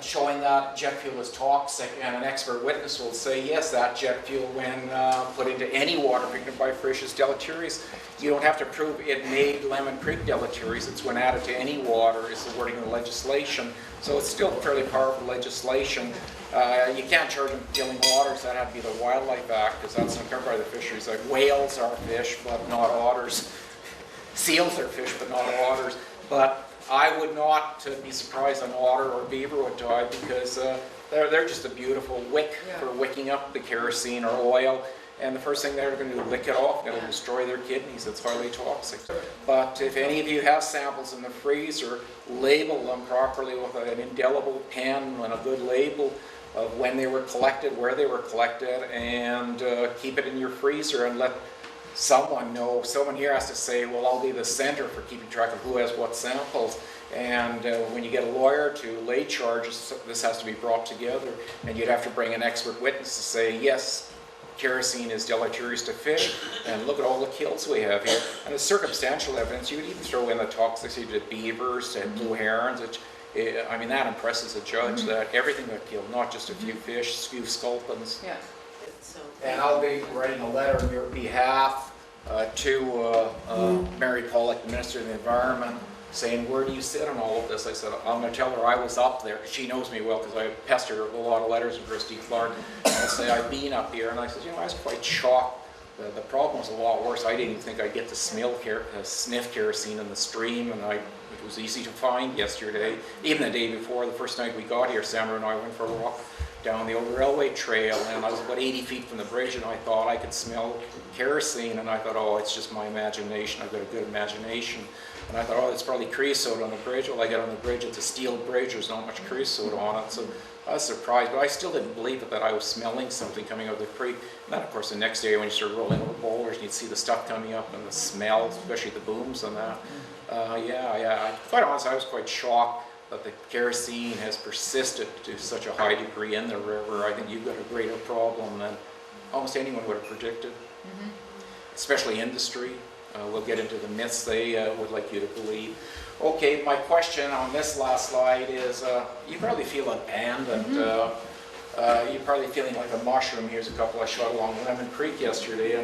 Speaker 2: showing that jet fuel is toxic, and an expert witness will say, yes, that jet fuel, when put into any water treated by fish, is deleterious. You don't have to prove it made Lemon Creek deleterious. It's when added to any water is the wording of the legislation. So it's still fairly powerful legislation. You can't charge them killing waters. That had to be the Wildlife Act, because that's not covered by the fisheries. Like whales are fish, but not otters. Seals are fish, but not otters. But I would not be surprised an otter or beaver would die, because they're just a beautiful wick for wicking up the kerosene or oil. And the first thing they're going to do is lick it off, and it'll destroy their kidneys. It's highly toxic. But if any of you have samples in the freezer, label them properly with an indelible pen and a good label of when they were collected, where they were collected, and keep it in your freezer and let someone know. Someone here has to say, well, I'll be the center for keeping track of who has what samples. And when you get a lawyer to lay charges, this has to be brought together, and you'd have to bring an expert witness to say, yes, kerosene is deleterious to fish, and look at all the kills we have here. And the circumstantial evidence, you would even throw in the toxicity to beavers and blue herons. I mean, that impresses a judge, that everything got killed, not just a few fish, a few sculpins.
Speaker 4: Yeah.
Speaker 2: And I'll be writing a letter on your behalf to Mary Pollock, the Minister of the Environment, saying, where do you sit on all of this? I said, I'm going to tell her I was up there. She knows me well, because I pestered her with a lot of letters with Christy Clark. I'll say, I've been up here. And I said, I was quite shocked. The problem was a lot worse. I didn't even think I'd get to sniff kerosene in the stream, and it was easy to find yesterday. Even the day before, the first night we got here, Sandra and I went for a walk down the old railway trail, and I was about 80 feet from the bridge, and I thought I could smell kerosene, and I thought, oh, it's just my imagination. I've got a good imagination. And I thought, oh, it's probably creosote on the bridge. Well, I get on the bridge, it's a steel bridge, there's not much creosote on it. So I was surprised, but I still didn't believe it, that I was smelling something coming out of the creek. And then, of course, the next day when you start rolling over boulders, and you'd see the stuff coming up and the smell, especially the booms and that. Quite honestly, I was quite shocked that the kerosene has persisted to such a high degree in the river. I think you've got a greater problem than almost anyone would have predicted, especially industry. We'll get into the myths they would like you to believe. Okay, my question on this last slide is, you probably feel abandoned. You're probably feeling like a mushroom. Here's a couple I shot along Lemon Creek yesterday,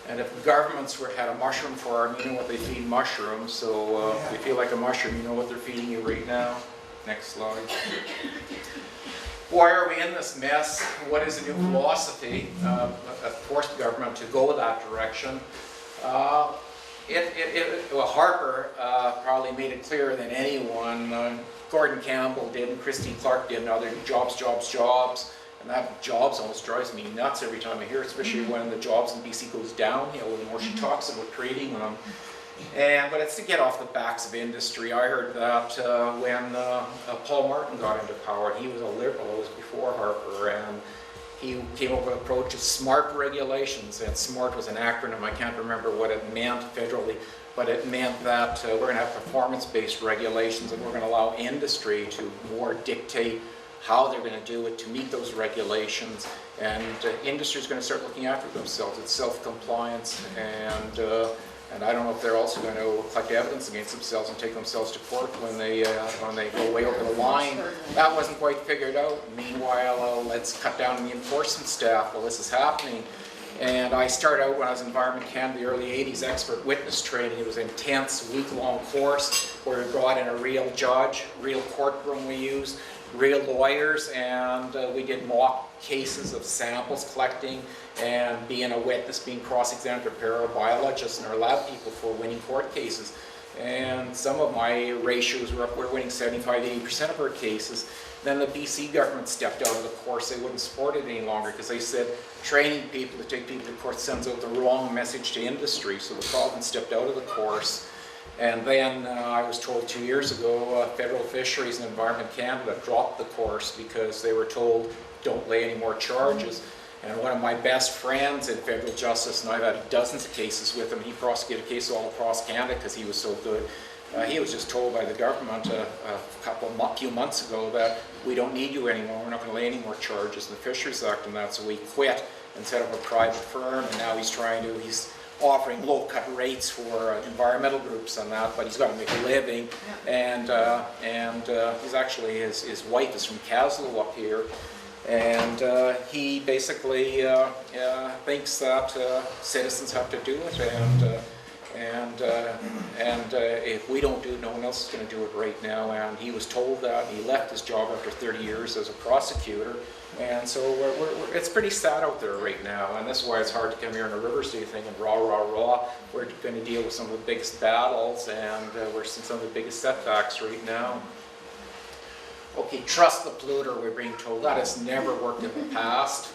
Speaker 2: and if governments had a mushroom farm, you know what they feed mushrooms. So if you feel like a mushroom, you know what they're feeding you right now. Next slide. Why are we in this mess? What is the new philosophy that forced the government to go that direction? Harper probably made it clearer than anyone. Gordon Campbell did, and Christine Clark did, and other jobs. And that jobs almost drives me nuts every time I hear it, especially when the jobs in BC goes downhill, the more she talks about creating them. But it's to get off the backs of industry. I heard that when Paul Martin got into power, he was a Liberal, it was before Harper, and he came up with an approach of SMART regulations, and SMART was an acronym. I can't remember what it meant federally, but it meant that we're going to have performance-based regulations, and we're going to allow industry to more dictate how they're going to do it to meet those regulations. And industry is going to start looking after themselves. It's self-compliance, and I don't know if they're also going to collect evidence against themselves and take themselves to court when they go way over the line. That wasn't quite figured out. Meanwhile, let's cut down on the enforcement staff. Well, this is happening. And I started out when I was in Environment Canada, the early 80s, expert witness training. It was an intense, week-long course where we brought in a real judge, real courtroom we used, real lawyers, and we did mock cases of samples collecting and being a witness, being cross-examined, prepare our biologists and our lab people for winning court cases. And some of my ratios were up, we're winning 75–80% of our cases. Then the BC government stepped out of the course. They wouldn't support it any longer because they said training people to take people to court sends out the wrong message to industry. So the province stepped out of the course. And then I was told 2 years ago, Federal Fisheries and Environment Canada dropped the course because they were told don't lay any more charges. And one of my best friends in federal justice, and I've had dozens of cases with him, he prosecuted cases all across Canada because he was so good. He was just told by the government a few months ago that we don't need you anymore, we're not going to lay any more charges in the Fisheries Act and that, so we quit and set up a private firm, and now he's offering low-cut rates for environmental groups and that, but he's got to make a living, and he's actually, his wife is from Kaslo up here, and he basically thinks that citizens have to do it, and if we don't do it, no one else is going to do it right now. And he was told that, and he left his job after 30 years as a prosecutor. And so it's pretty sad out there right now, and this is why it's hard to come here in a Rivers Day thing and rah. We're going to deal with some of the biggest battles, and we're seeing some of the biggest setbacks right now. Okay, trust the polluter, we're being told. That has never worked in the past,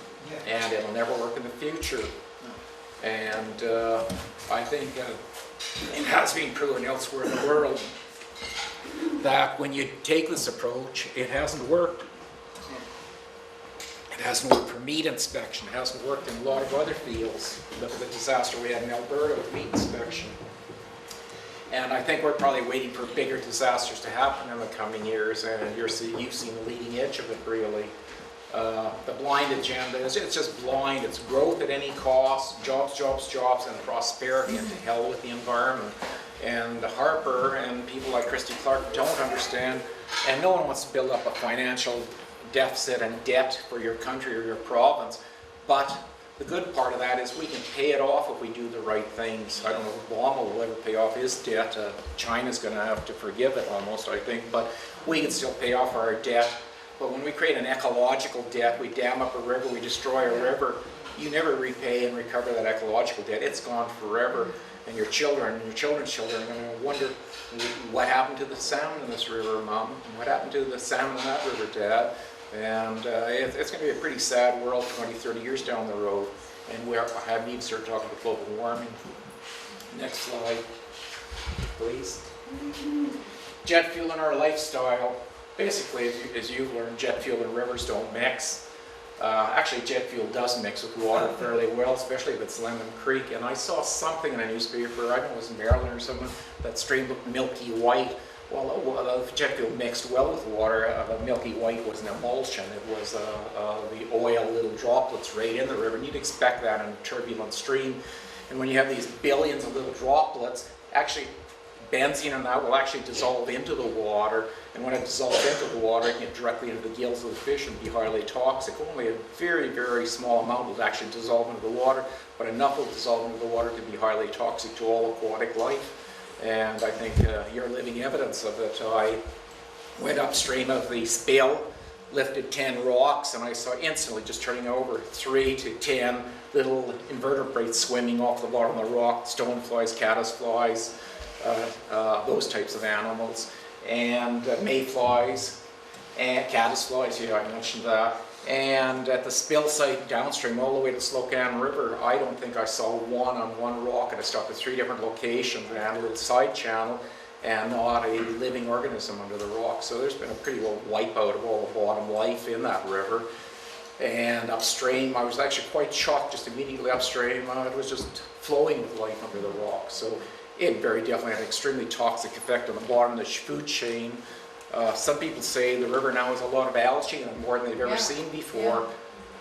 Speaker 2: and it'll never work in the future. And I think it has been proven elsewhere in the world that when you take this approach, it hasn't worked. It hasn't worked for meat inspection. It hasn't worked in a lot of other fields. Look at the disaster we had in Alberta with meat inspection. And I think we're probably waiting for bigger disasters to happen in the coming years, and you've seen the leading edge of it, really. The blind agenda, it's just blind. It's growth at any cost, jobs, and prosperity, and to hell with the environment. And Harper and people like Christy Clark don't understand, and no one wants to build up a financial deficit and debt for your country or your province. But the good part of that is we can pay it off if we do the right things. I don't know if Obama will ever pay off his debt. China's going to have to forgive it almost, I think. But we can still pay off our debt. But when we create an ecological debt, we dam up a river, we destroy a river, you never repay and recover that ecological debt. It's gone forever. And your children and your children's children are going to wonder, what happened to the salmon in this river, Mom? What happened to the salmon in that river, Dad? And it's going to be a pretty sad world 20, 30 years down the road. And we haven't even started talking about global warming. Next slide, please. Jet fuel in our lifestyle. Basically, as you've learned, jet fuel and rivers don't mix. Actually, jet fuel does mix with water fairly well, especially if it's Lemon Creek. And I saw something in a newspaper, I think it was in Maryland or something, that stream looked milky white. Well, the jet fuel mixed well with water. The milky white was an emulsion. It was the oil, little droplets right in the river. And you'd expect that in a turbulent stream. And when you have these billions of little droplets, actually benzene and that will actually dissolve into the water. And when it dissolves into the water, it can get directly into the gills of the fish and be highly toxic. Only a very, very small amount will actually dissolve into the water, but enough will dissolve into the water to be highly toxic to all aquatic life. And I think you're living evidence of it. I went upstream of the spill, lifted 10 rocks, and I saw instantly just turning over 3 to 10 little invertebrates swimming off the bottom of the rock, stoneflies, caddisflies, those types of animals, and mayflies, and caddisflies, yeah, I mentioned that. And at the spill site downstream, all the way to Slocan River, I don't think I saw one on one rock, and I stopped at 3 different locations and a little side channel, and not a living organism under the rock. So there's been a pretty well wipeout of all the bottom life in that river. And upstream, I was actually quite shocked just immediately upstream. It was just flowing with life under the rock. So it very definitely had an extremely toxic effect on the bottom of the food chain. Some people say the river now has a lot of algae and more than they've ever seen before.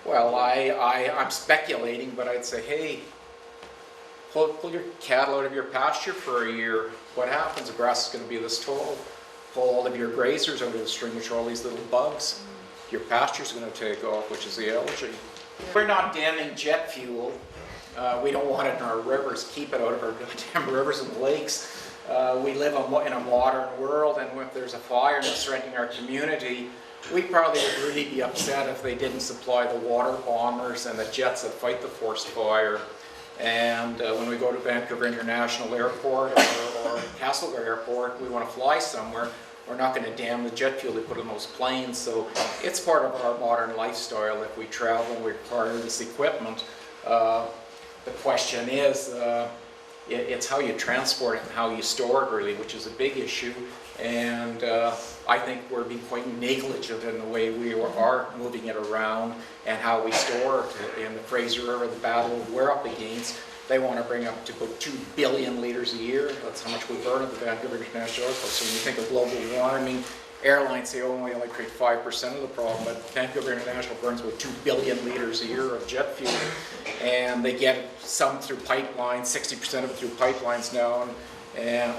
Speaker 2: Well, I'm speculating, but I'd say, hey, pull your cattle out of your pasture for a year. What happens? The grass is going to be this tall. Pull all of your grazers out of the stream, which are all these little bugs. Your pasture's going to take off, which is the algae. We're not damming jet fuel. We don't want it in our rivers. Keep it out of our goddamn rivers and lakes. We live in a modern world, and if there's a fire that's threatening our community, we probably would really be upset if they didn't supply the water bombers and the jets that fight the forest fire. And when we go to Vancouver International Airport or Castlegar Airport, we want to fly somewhere, we're not going to dam the jet fuel they put in those planes. So it's part of our modern lifestyle. If we travel and we require this equipment, the question is, it's how you transport it and how you store it, really, which is a big issue. And I think we're being quite negligent in the way we are moving it around and how we store it. In the Fraser River, the battle we're up against, they want to bring up to about 2 billion litres a year. That's how much we burn at the Vancouver International Airport. So when you think of global warming, airlines say only create 5% of the problem, but Vancouver International burns about 2 billion litres a year of jet fuel. And they get some through pipelines, 60% of it through pipelines now,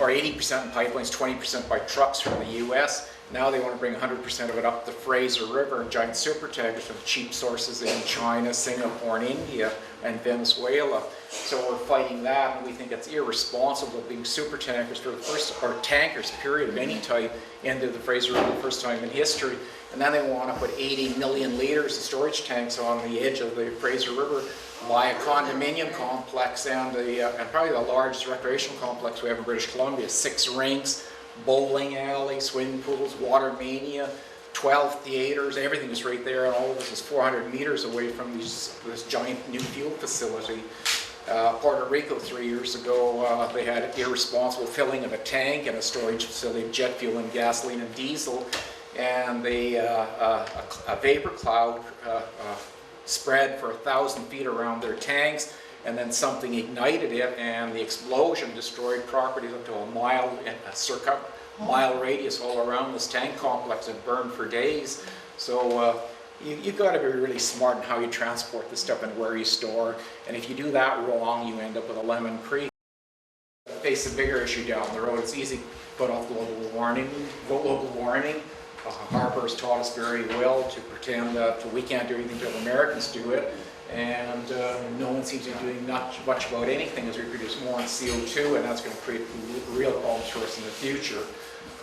Speaker 2: or 80% in pipelines, 20% by trucks from the US. Now they want to bring 100% of it up the Fraser River in giant super tankers from cheap sources in China, Singapore, and India, and Venezuela. So we're fighting that, and we think it's irresponsible being super tankers for the first, or tankers, period, of any type, into the Fraser River the first time in history. And then they want to put 80 million litres of storage tanks on the edge of the Fraser River, buy a condominium complex, and probably the largest recreational complex we have in British Columbia, 6 rinks, bowling alley, swimming pools, water mania, 12 theaters, everything is right there, and all of this is 400 meters away from this giant new fuel facility. Puerto Rico 3 years ago, they had irresponsible filling of a tank and a storage facility of jet fuel and gasoline and diesel, and a vapor cloud spread for 1,000 feet around their tanks, and then something ignited it, and the explosion destroyed properties up to a mile, mile radius all around this tank complex, and burned for days. So you've got to be really smart in how you transport this stuff and where you store. And if you do that wrong, you end up with a Lemon Creek. Face a bigger issue down the road. It's easy to put off global warming. Harper's taught us very well to pretend that we can't do anything until Americans do it. And no one seems to be doing much about anything as we produce more CO2, and that's going to create real problems for us in the future.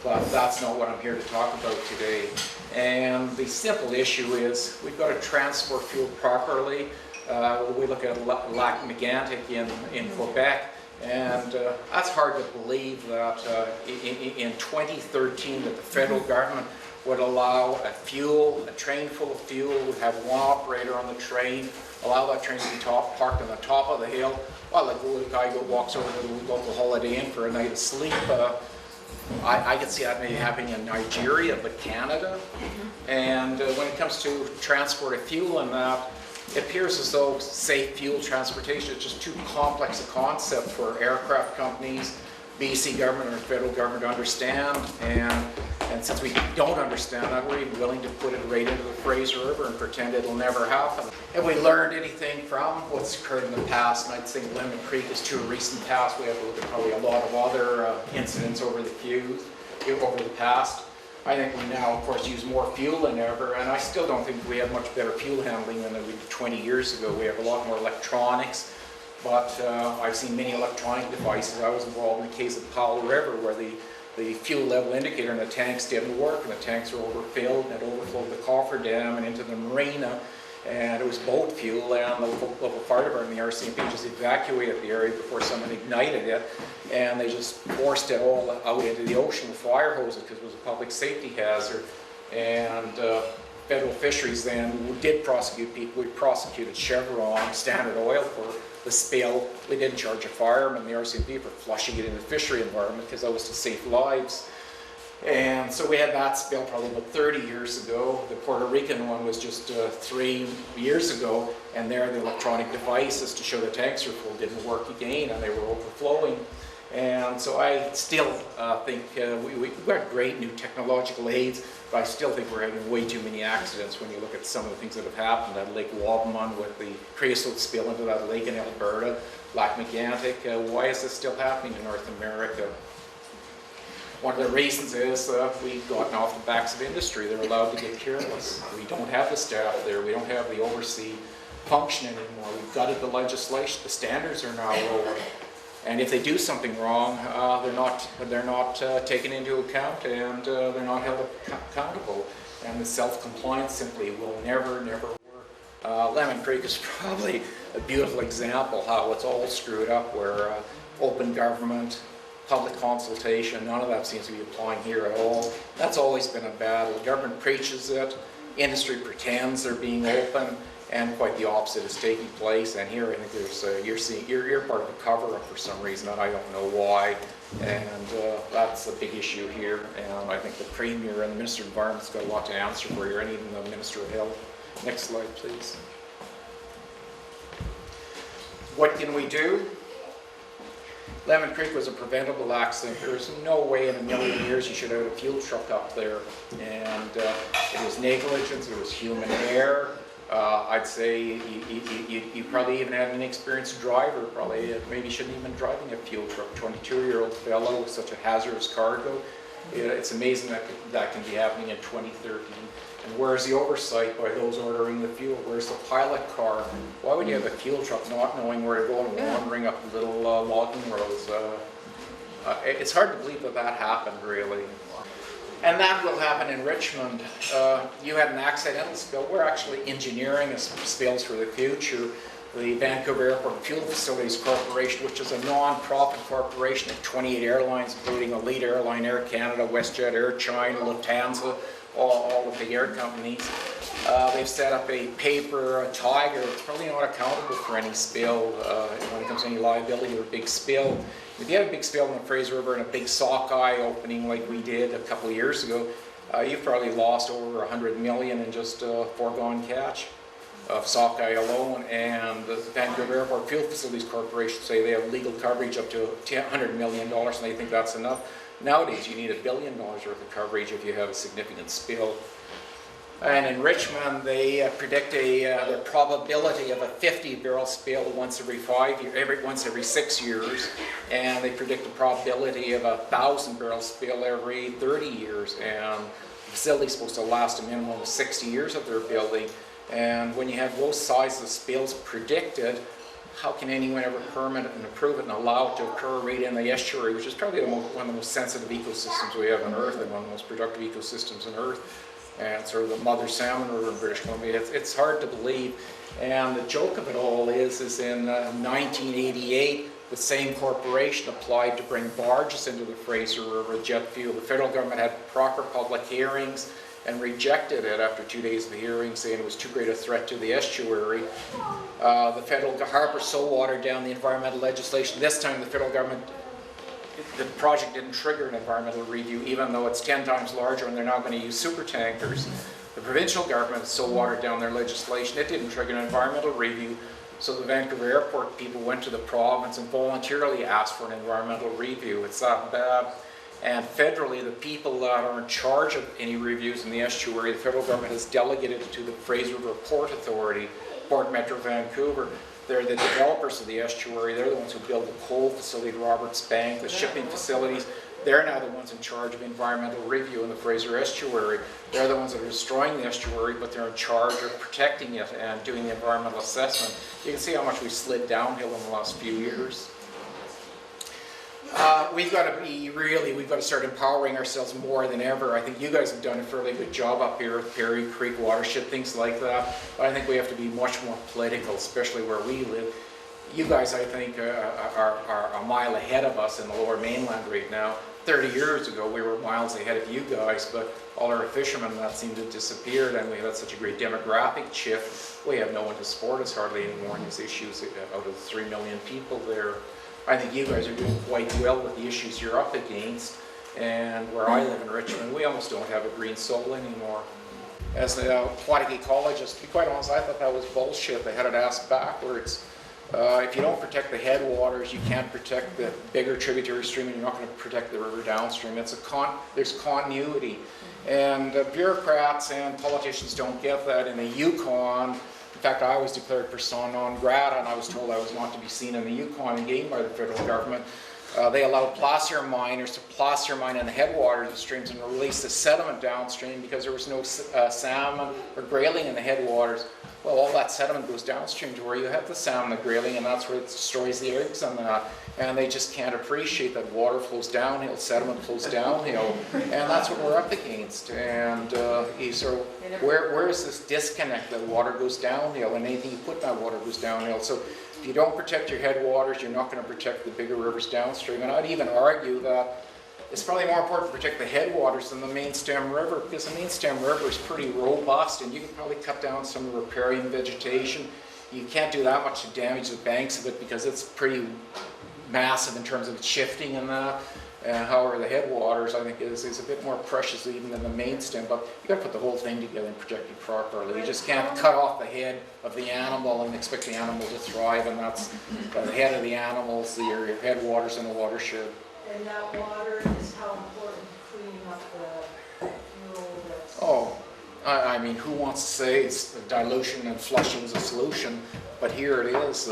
Speaker 2: But that's not what I'm here to talk about today. And the simple issue is we've got to transport fuel properly. We look at Lac Mégantic in Quebec, and that's hard to believe that in 2013 that the federal government would allow a train full of fuel, would have one operator on the train, allow that train to be parked on the top of the hill, while the guy walks over to the local Holiday Inn for a night of sleep. I could see that maybe happening in Nigeria, but Canada. And when it comes to transport of fuel and that, it appears as though safe fuel transportation is just too complex a concept for aircraft companies, BC government or federal government to understand. And since we don't understand that, we're even willing to put it right into the Fraser River and pretend it'll never happen. Have we learned anything from what's occurred in the past? And I'd think Lemon Creek is too recent past. We have to look at probably a lot of other incidents over the past. I think we now, of course, use more fuel than ever, and I still don't think we have much better fuel handling than we did 20 years ago. We have a lot more electronics, but I've seen many electronic devices. I was involved in the case of Powell River, where the fuel level indicator in the tanks didn't work, and the tanks were overfilled, and it overflowed the cofferdam and into the marina, and it was boat fuel, and the local fire department and the RCMP just evacuated the area before someone ignited it, and they just forced it all out into the ocean with fire hoses because it was a public safety hazard. And federal fisheries then did prosecute people. We prosecuted Chevron, Standard Oil for the spill. We didn't charge a fireman, the RCMP, for flushing it in the fishery environment because that was to save lives. And so we had that spill probably about 30 years ago. The Puerto Rican one was just 3 years ago, and there the electronic devices to show the tanks are full didn't work again, and they were overflowing. And so I still think we've got great new technological aids, but I still think we're having way too many accidents when you look at some of the things that have happened at Lake Wabamun with the creosote spill into that lake in Alberta, Lac Megantic. Why is this still happening in North America? One of the reasons is we've gotten off the backs of industry. They're allowed to get careless. We don't have the staff there. We don't have the oversee function anymore. We've gutted the legislation. The standards are now lower. And if they do something wrong, they're not taken into account, and they're not held accountable. And the self-compliance simply will never work. Lemon Creek is probably a beautiful example how it's all screwed up, where open government, public consultation, none of that seems to be applying here at all. That's always been a battle. The government preaches it, industry pretends they're being open, and quite the opposite is taking place. And here I think there's you're part of a cover-up for some reason, and I don't know why. And that's a big issue here. And I think the Premier and the Minister of Environment's got a lot to answer for here, and even the Minister of Health. Next slide, please. What can we do? Lemon Creek was a preventable accident. There's no way in a million years you should have a fuel truck up there. And it was negligence, it was human error. I'd say you probably even had an inexperienced driver, probably maybe shouldn't even been driving a fuel truck. 22-year-old fellow with such a hazardous cargo. It's amazing that can be happening in 2013. And where's the oversight by those ordering the fuel? Where's the pilot car? Why would you have a fuel truck not knowing where to go and wandering up little logging roads? It's hard to believe that happened, really. And that will happen in Richmond. You had an accidental spill. We're actually engineering spills for the future. The Vancouver Airport Fuel Facilities Corporation, which is a non-profit corporation of 28 airlines, including Elite Airline, Air Canada, WestJet, Air China, Lufthansa, all the big air companies. They've set up a tiger. It's probably not accountable for any spill when it comes to any liability or a big spill. If you have a big spill in the Fraser River and a big sockeye opening like we did a couple of years ago, you've probably lost over $100 million in just foregone catch of sockeye alone. And the Vancouver Airport Fuel Facilities Corporation say they have legal coverage up to $100 million, and they think that's enough. Nowadays, you need $1 billion worth of coverage if you have a significant spill. And in Richmond, they predict the probability of a 50-barrel spill once every 6 years, and they predict the probability of a 1,000-barrel spill every 30 years. And the facility's supposed to last a minimum of 60 years of their building. And when you have those sizes of spills predicted, how can anyone ever permit it and approve it and allow it to occur right in the estuary, which is probably one of the most sensitive ecosystems we have on Earth and one of the most productive ecosystems on Earth, and sort of the mother salmon river in British Columbia. It's hard to believe. And the joke of it all is in 1988, the same corporation applied to bring barges into the Fraser River, jet fuel. The federal government had proper public hearings, and rejected it after 2 days of the hearing, saying it was too great a threat to the estuary. The federal harbor so watered down the environmental legislation. This time the federal government, the project didn't trigger an environmental review, even though it's 10 times larger and they're now going to use super tankers. The provincial government so watered down their legislation, it didn't trigger an environmental review. So the Vancouver airport people went to the province and voluntarily asked for an environmental review. It's that bad. And federally, the people that are in charge of any reviews in the estuary, the federal government has delegated it to the Fraser Port Authority, Port Metro Vancouver. They're the developers of the estuary. They're the ones who build the coal facility, Roberts Bank, the shipping facilities. They're now the ones in charge of environmental review in the Fraser estuary. They're the ones that are destroying the estuary, but they're in charge of protecting it and doing the environmental assessment. You can see how much we slid downhill in the last few years. We've got to start empowering ourselves more than ever. I think you guys have done a fairly good job up here with Perry Creek watershed, things like that. But I think we have to be much more political, especially where we live. You guys, I think, are a mile ahead of us in the lower mainland right now. 30 years ago, we were miles ahead of you guys, but all our fishermen, that seemed to have disappeared, and we had such a great demographic shift. We have no one to support us hardly anymore in these issues out of the 3 million people there. I think you guys are doing quite well with the issues you're up against, and where I live in Richmond, we almost don't have a green soul anymore. As an aquatic ecologist, to be quite honest, I thought that was bullshit. They had it asked backwards. If you don't protect the headwaters, you can't protect the bigger tributary stream, and you're not going to protect the river downstream. There's continuity. And bureaucrats and politicians don't get that. In the Yukon, in fact, I was declared persona non grata, and I was told I was not to be seen in the Yukon again by the federal government. They allowed placer miners to placer mine in the headwaters of the streams and release the sediment downstream because there was no salmon or grayling in the headwaters. Well, all that sediment goes downstream to where you have the salmon and grayling, and that's where it destroys the eggs and that. And they just can't appreciate that water flows downhill, sediment flows downhill, and that's what we're up against. And so where is this disconnect that water goes downhill, and anything you put in that water goes downhill? So if you don't protect your headwaters, you're not going to protect the bigger rivers downstream. And I'd even argue that it's probably more important to protect the headwaters than the main stem river, because the main stem river is pretty robust, and you can probably cut down some of the riparian vegetation. You can't do that much to damage the banks of it because it's pretty massive in terms of its shifting and that. However, the headwaters, I think, is a bit more precious even than the main stem, but you got to put the whole thing together and protect it properly. You just can't cut off the head of the animal and expect the animal to thrive, and that's the head of the animals, your headwaters in a watershed.
Speaker 3: And that water is how important cleaning up the fuel that's...
Speaker 2: Oh, I mean, who wants to say it's dilution and flushing is a solution, but here it is.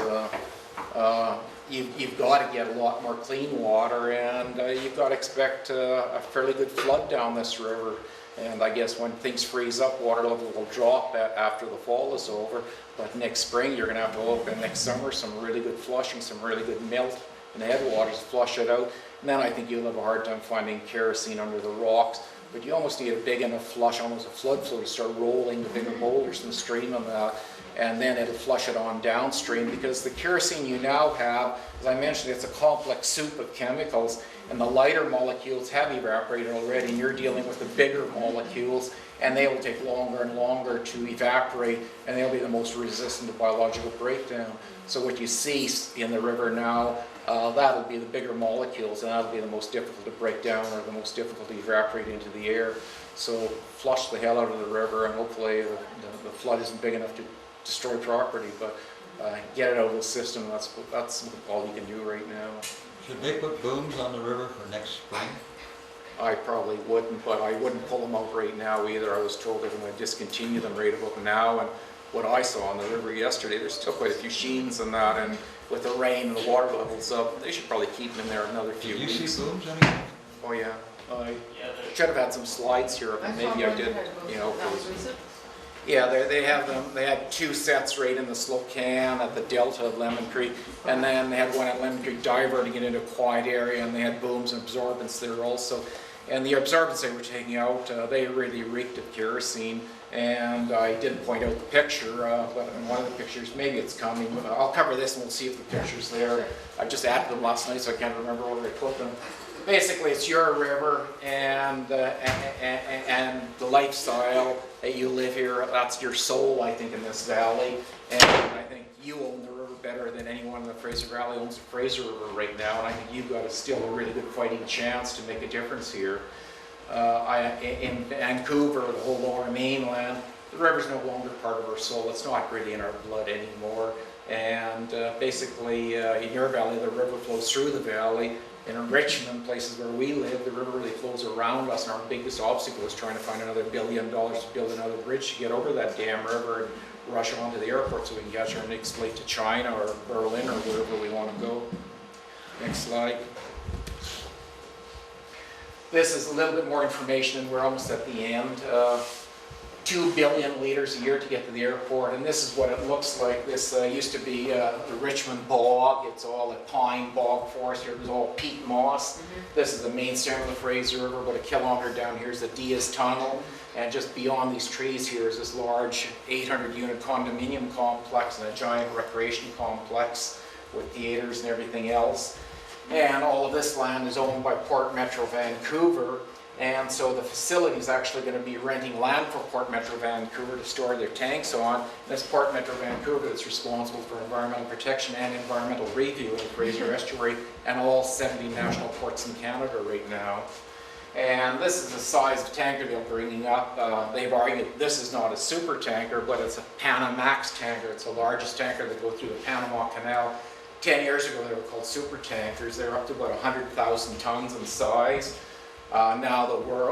Speaker 2: You've got to get a lot more clean water, and you've got to expect a fairly good flood down this river. And I guess when things freeze up, water level will drop after the fall is over. But next spring, you're going to have to open next summer some really good flushing, some really good melt in the headwaters, flush it out. And then I think you'll have a hard time finding kerosene under the rocks. But you almost need a big enough flush, almost a flood flow, to start rolling the bigger boulders in the stream and that. And then it'll flush it on downstream, because the kerosene you now have, as I mentioned, it's a complex soup of chemicals, and the lighter molecules have evaporated already, and you're dealing with the bigger molecules, and they will take longer and longer to evaporate, and they'll be the most resistant to biological breakdown. So what you see in the river now, that'll be the bigger molecules, and that'll be the most difficult to break down, or the most difficult to evaporate into the air. So flush the hell out of the river, and hopefully the flood isn't big enough to destroy property, but get it out of the system. That's all you can do right now.
Speaker 5: Should they put booms on the river for next spring?
Speaker 2: I probably wouldn't, but I wouldn't pull them out right now either. I was told they're going to discontinue them right about now, and what I saw on the river yesterday, there's still quite a few sheens and that, and with the rain and the water levels up, they should probably keep them in there another few weeks.
Speaker 5: Did you see booms anywhere?
Speaker 2: Oh yeah. I should have had some slides here, but maybe I did, you know.
Speaker 4: That was recent?
Speaker 2: Yeah, they have them. They had 2 sets right in the Slocan at the delta of Lemon Creek, and then they had one at Lemon Creek diverting it into a quiet area, and they had booms and absorbents there also. And the absorbents they were taking out, they really reeked of kerosene. And I didn't point out the picture, but in one of the pictures, maybe it's coming. I'll cover this and we'll see if the picture's there. I just added them last night, so I can't remember where I put them. Basically, it's your river, and the the lifestyle that you live here, that's your soul, I think, in this valley. And I think you own the river better than anyone in the Fraser Valley owns the Fraser River right now. And I think you've got still a really good fighting chance to make a difference here. In Vancouver, the whole lower mainland, the river's no longer part of our soul. It's not really in our blood anymore. And basically, in your valley, the river flows through the valley. And in Richmond, places where we live, the river really flows around us. And our biggest obstacle is trying to find another $1 billion to build another bridge to get over that damn river and rush onto the airport so we can catch our next flight to China or Berlin or wherever we want to go. Next slide. This is a little bit more information, and we're almost at the end. 2 billion liters a year to get to the airport, and this is what it looks like. This used to be the Richmond bog. It's all a pine bog forest here. It was all peat moss. This is the main stem of the Fraser River. About a kilometer down here is the Diaz Tunnel, and just beyond these trees here is this large 800-unit condominium complex and a giant recreation complex with theaters and everything else. And all of this land is owned by Port Metro Vancouver. And so the facility is actually going to be renting land for Port Metro Vancouver to store their tanks on. And it's Port Metro Vancouver that's responsible for environmental protection and environmental review in the Fraser Estuary and all 70 national ports in Canada right now. And this is the size of tanker they're bringing up. They've argued this is not a super tanker, but it's a Panamax tanker. It's the largest tanker that goes through the Panama Canal. 10 years ago, they were called super tankers. They're up to about 100,000 tons in size. Now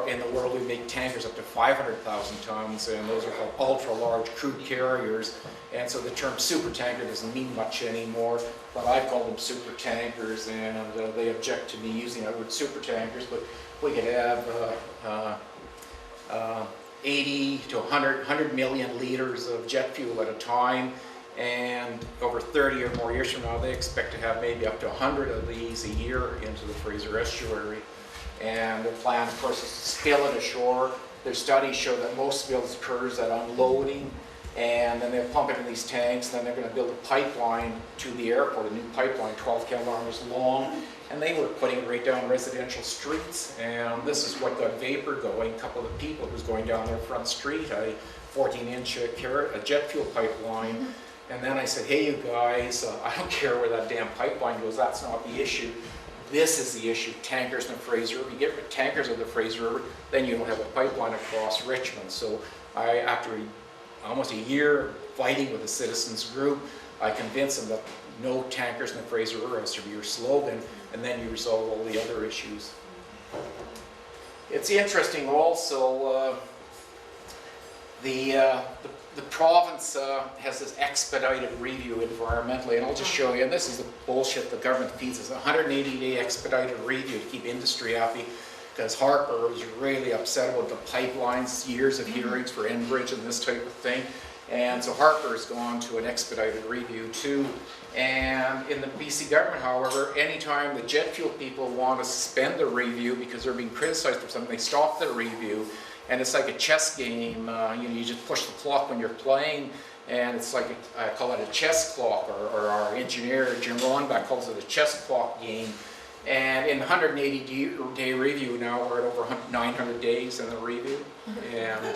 Speaker 2: in the world we make tankers up to 500,000 tons, and those are called ultra-large crude carriers. And so the term super tanker doesn't mean much anymore, but I call them super tankers, and they object to me using the word super tankers, but we could have 80 to 100 million liters of jet fuel at a time. And over 30 or more years from now, they expect to have maybe up to 100 of these a year into the Fraser Estuary. And their plan, of course, is to spill it ashore. Their studies show that most spills occurs at unloading, and then they pump it in these tanks. Then they're going to build a pipeline to the airport, a new pipeline, 12 kilometers long. And they were putting it right down residential streets. And this is what got vapor going. A couple of the people was going down their front street, a 14-inch jet fuel pipeline. And then I said, hey, you guys, I don't care where that damn pipeline goes. That's not the issue. This is the issue, tankers in the Fraser River. You get rid of tankers of the Fraser River, then you don't have a pipeline across Richmond. So after almost a year fighting with the citizens group, I convinced them that no tankers in the Fraser River has to be your slogan, and then you resolve all the other issues. It's interesting also, the province has this expedited review environmentally, and I'll just show you, and this is the bullshit the government feeds us, 180-day expedited review to keep industry happy, because Harper was really upset about the pipelines, years of hearings for Enbridge and this type of thing, and so Harper's gone to an expedited review too. And in the BC government, however, anytime the jet fuel people want to suspend the review because they're being criticized for something, they stop the review. And it's like a chess game. You just push the clock when you're playing, and it's like I call it a chess clock, or our engineer Jim Ronback calls it a chess clock game. And in 180-day review now, we're at over 900 days in the review, and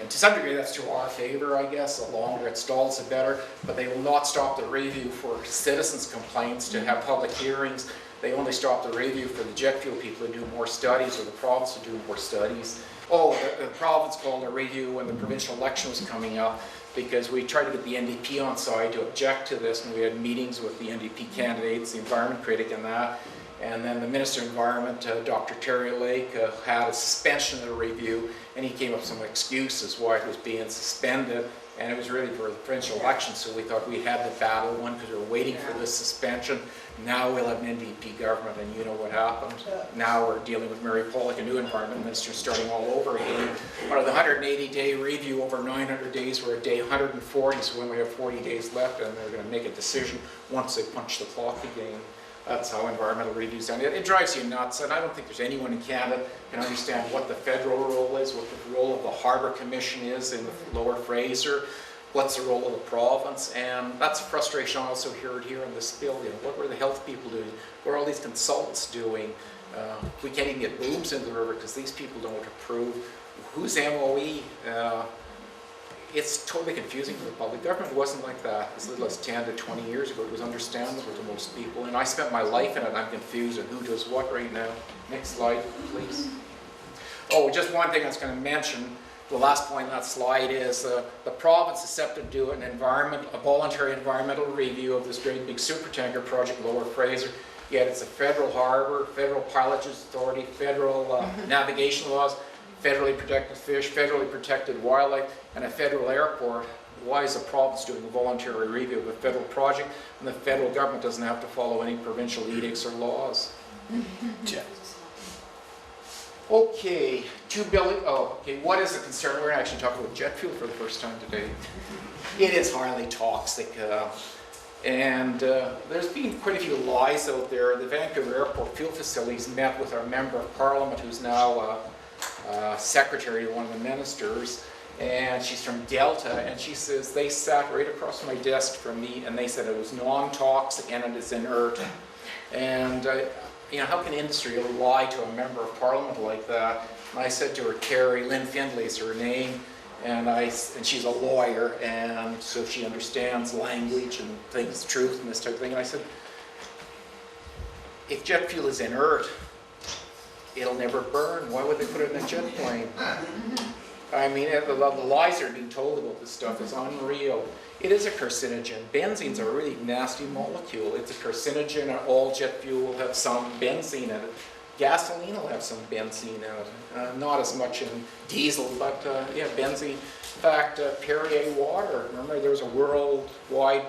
Speaker 2: to some degree that's to our favor, I guess. The longer it stalls, the better. But they will not stop the review for citizens' complaints to have public hearings. They only stop the review for the jet fuel people to do more studies, or the province to do more studies. Oh, the province called a review when the provincial election was coming up, because we tried to get the NDP on side to object to this, and we had meetings with the NDP candidates, the environment critic and that. And then the Minister of Environment, Dr. Terry Lake, had a suspension of the review, and he came up with some excuses why it was being suspended. And it was really for the provincial election, so we thought we had the battle won because we were waiting for this suspension. Now we'll have an NDP government, and you know what happened. Now we're dealing with Mary Pollock, a new environment minister, starting all over again. Out of the 180-day review, over 900 days, we're at day 140, so we only have 40 days left, and they're going to make a decision once they punch the clock again. That's how environmental reviews done. It drives you nuts, and I don't think there's anyone in Canada can understand what the federal role is, what the role of the Harbour Commission is in the Lower Fraser, what's the role of the province, and that's a frustration I also heard here in this spill. You know, what were the health people doing? What are all these consultants doing? We can't even get booms into the river because these people don't approve. who's MOE? It's totally confusing for the public. Government wasn't like that as little as 10 to 20 years ago. It was understandable to most people, and I spent my life in it. I'm confused on who does what right now. Next slide, please. Oh, just one thing I was going to mention. The last point on that slide is the province is set to do a voluntary environmental review of this great big supertanker project, Lower Fraser. Yet it's a federal harbor, federal pilotage authority, federal navigation laws, federally protected fish, federally protected wildlife, and a federal airport. Why is the province doing a voluntary review of a federal project when the federal government doesn't have to follow any provincial edicts or laws? Okay, 2 billion, okay, what is the concern? We're actually talking about jet fuel for the first time today. It is highly toxic, and there's been quite a few lies out there. The Vancouver Airport fuel facilities met with our member of parliament, who's now secretary to one of the ministers, and she's from Delta, and she says they sat right across my desk from me, and they said it was non-toxic and it is inert. And you know, how can industry lie to a member of parliament like that? And I said to her, Carrie, Lynn Findlay is her name, and she's a lawyer, and so she understands language and things, truth and this type of thing. And I said, if jet fuel is inert, it'll never burn. Why would they put it in a jet plane? I mean, the lies that are being told about this stuff is unreal. It is a carcinogen. Benzene's a really nasty molecule. It's a carcinogen, and all jet fuel will have some benzene in it. Gasoline will have some benzene in it. Not as much in diesel, but yeah, benzene. In fact, Perrier water. Remember, there was a worldwide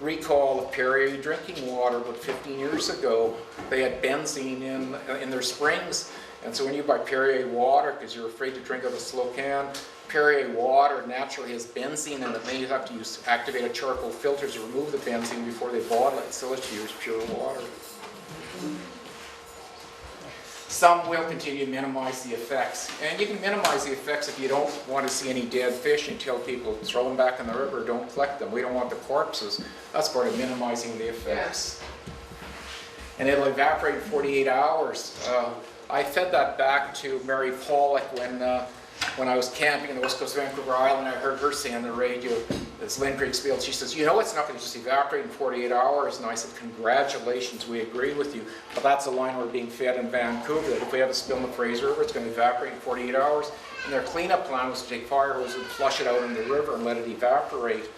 Speaker 2: recall of Perrier drinking water about 15 years ago. They had benzene in their springs. And so when you buy Perrier water, because you're afraid to drink out of a slow can, Perrier water naturally has benzene in it. Then you have to use activated charcoal filters to remove the benzene before they bottle it. So let's use pure water. Some will continue to minimize the effects. And you can minimize the effects if you don't want to see any dead fish and tell people throw them back in the river, don't collect them. We don't want the corpses. That's part of minimizing the effects. And it'll evaporate in 48 hours. I fed that back to Mary Pollock when I was camping in the west coast of Vancouver Island. I heard her say on the radio, this Lynn Creek's field, she says, you know, it's not going to just evaporate in 48 hours. And I said, congratulations, we agree with you. But that's the line we're being fed in Vancouver, that if we have a spill in the Fraser River, it's going to evaporate in 48 hours. And their cleanup plan was to take fire hose and flush it out in the river and let it evaporate.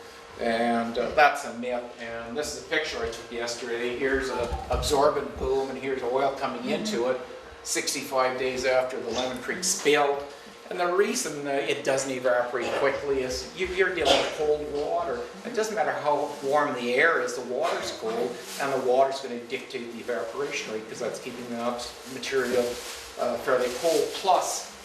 Speaker 2: And that's a myth. And this is a picture I took yesterday. Here's an absorbent boom, and here's oil coming into it 65 days after the Lemon Creek spill. And the reason it doesn't evaporate quickly is you're dealing with cold water. It doesn't matter how warm the air is, the water's cold, and the water's going to dictate the evaporation rate because that's keeping that material fairly cold. Plus,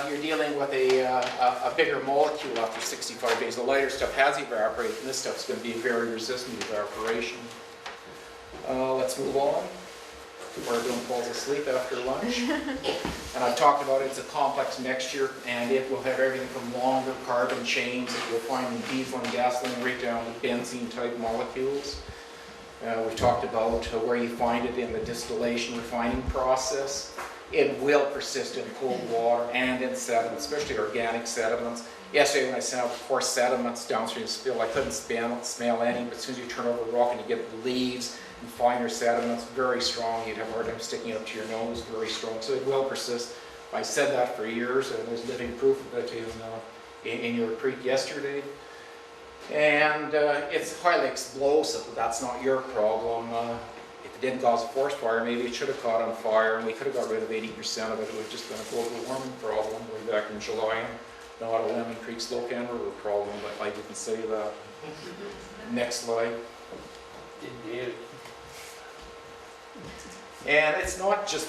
Speaker 2: you're dealing with a bigger molecule after 65 days. The lighter stuff has evaporated, and this stuff's going to be very resistant to evaporation. Let's move on before everyone falls asleep after lunch. And I've talked about it's a complex mixture, and it will have everything from longer carbon chains that you'll find in diesel and gasoline right down to benzene-type molecules. We've talked about where you find it in the distillation refining process. It will persist in cold water and in sediments, especially organic sediments. Yesterday when I sent out coarse sediments downstream the spill, I couldn't smell any, but as soon as you turn over a rock and you get the leaves and finer sediments, very strong. You'd have a hard time sticking it up to your nose, very strong. So it will persist. I said that for years, and there's living proof of it in your creek yesterday. And it's highly explosive, but that's not your problem. If it didn't cause a forest fire, maybe it should have caught on fire, and we could have got rid of 80% of it. It would have just been a global warming problem way back in July. Not a Lemon Creek Slocan River problem, but I didn't say that. Next slide.
Speaker 6: Indeed.
Speaker 2: And it's not just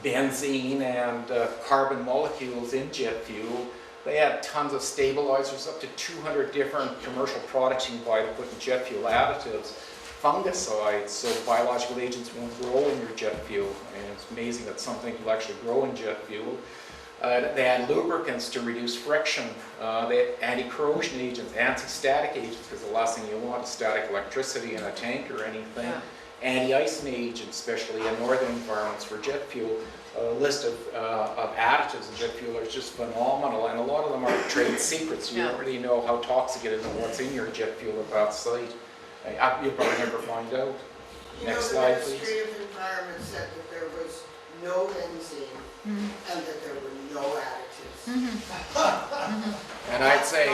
Speaker 2: benzene and carbon molecules in jet fuel. They had tons of stabilizers, up to 200 different commercial products you can buy to put in jet fuel, additives, fungicides, so biological agents won't grow in your jet fuel. And it's amazing that something will actually grow in jet fuel. They had lubricants to reduce friction. They had anti-corrosion agents, anti-static agents, because the last thing you want is static electricity in a tank or anything. Yeah. Anti-icing agents, especially in northern environments for jet fuel. list of additives in jet fuel are just phenomenal, and a lot of them are trade secrets. You don't really know how toxic it is and what's in your jet fuel at that site. You'll probably never find out. Next slide, please.
Speaker 7: The Ministry of Environment said that there was no benzene and that there were no additives.
Speaker 2: And I'd say,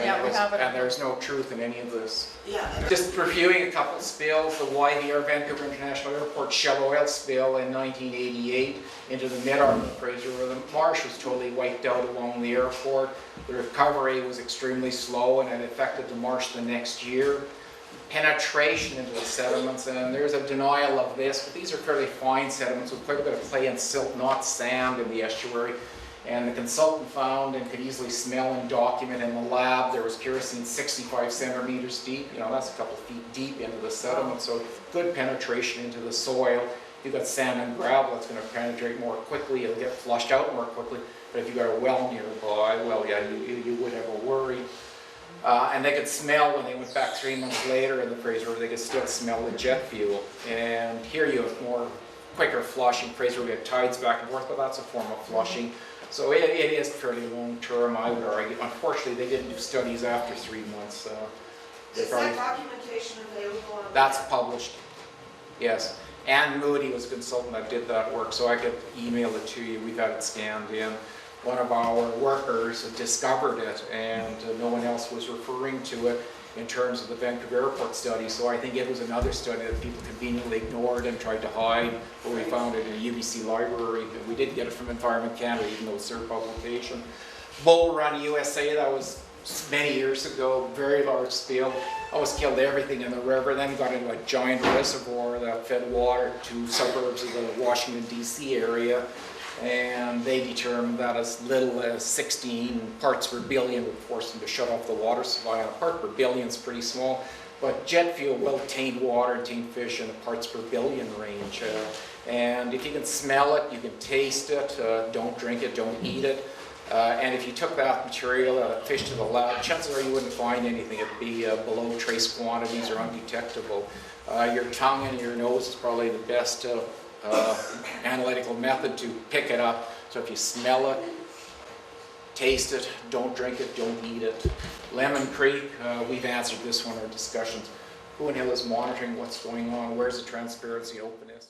Speaker 4: Yeah, we have it.
Speaker 2: and there's no truth in any of this.
Speaker 7: Yeah.
Speaker 2: Just reviewing a couple spills, the YVR Vancouver International Airport Shell oil spill in 1988 into the mid-arm of the Fraser where the marsh was totally wiped out along the airport. The recovery was extremely slow and it affected the marsh the next year. Penetration into the sediments, and there's a denial of this, but these are fairly fine sediments with quite a bit of clay and silt, not sand in the estuary. And the consultant found and could easily smell and document in the lab there was kerosene 65 centimeters deep. You know, that's a couple feet deep into the sediment, so good penetration into the soil. If you've got sand and gravel, it's going to penetrate more quickly, it'll get flushed out more quickly. But if you've got a well nearby, well, yeah, you would have a worry. And they could smell when they went back 3 months later in the Fraser River, they could still smell the jet fuel. And here you have more quicker flushing. Fraser River, we have tides back and forth, but that's a form of flushing. So it is fairly long term, I would argue. Unfortunately, they didn't do studies after 3 months.
Speaker 7: Is that documentation available on?
Speaker 2: That's published, yes. Anne Moody was a consultant that did that work, so I could email it to you. We've had it scanned in. One of our workers discovered it, and no one else was referring to it in terms of the Vancouver Airport study. So I think it was another study that people conveniently ignored and tried to hide, but we found it in a UBC library. We did get it from Environment Canada, even though it's their publication. Bull Run, USA, that was many years ago, very large spill. Almost killed everything in the river, then got into a giant reservoir that fed water to suburbs of the Washington, D.C. area. And they determined that as little as 16 parts per billion would force them to shut off the water supply. And a part per billion is pretty small, but jet fuel will taint water and taint fish in the parts per billion range. And if you can smell it, you can taste it, don't drink it, don't eat it. And if you took that material, fish to the lab, chances are you wouldn't find anything. It'd be below trace quantities or undetectable. Your tongue and your nose is probably the best analytical method to pick it up. So if you smell it, taste it, don't drink it, don't eat it. Lemon Creek, we've answered this one in our discussions. Who in hell is monitoring what's going on? Where's the transparency, openness?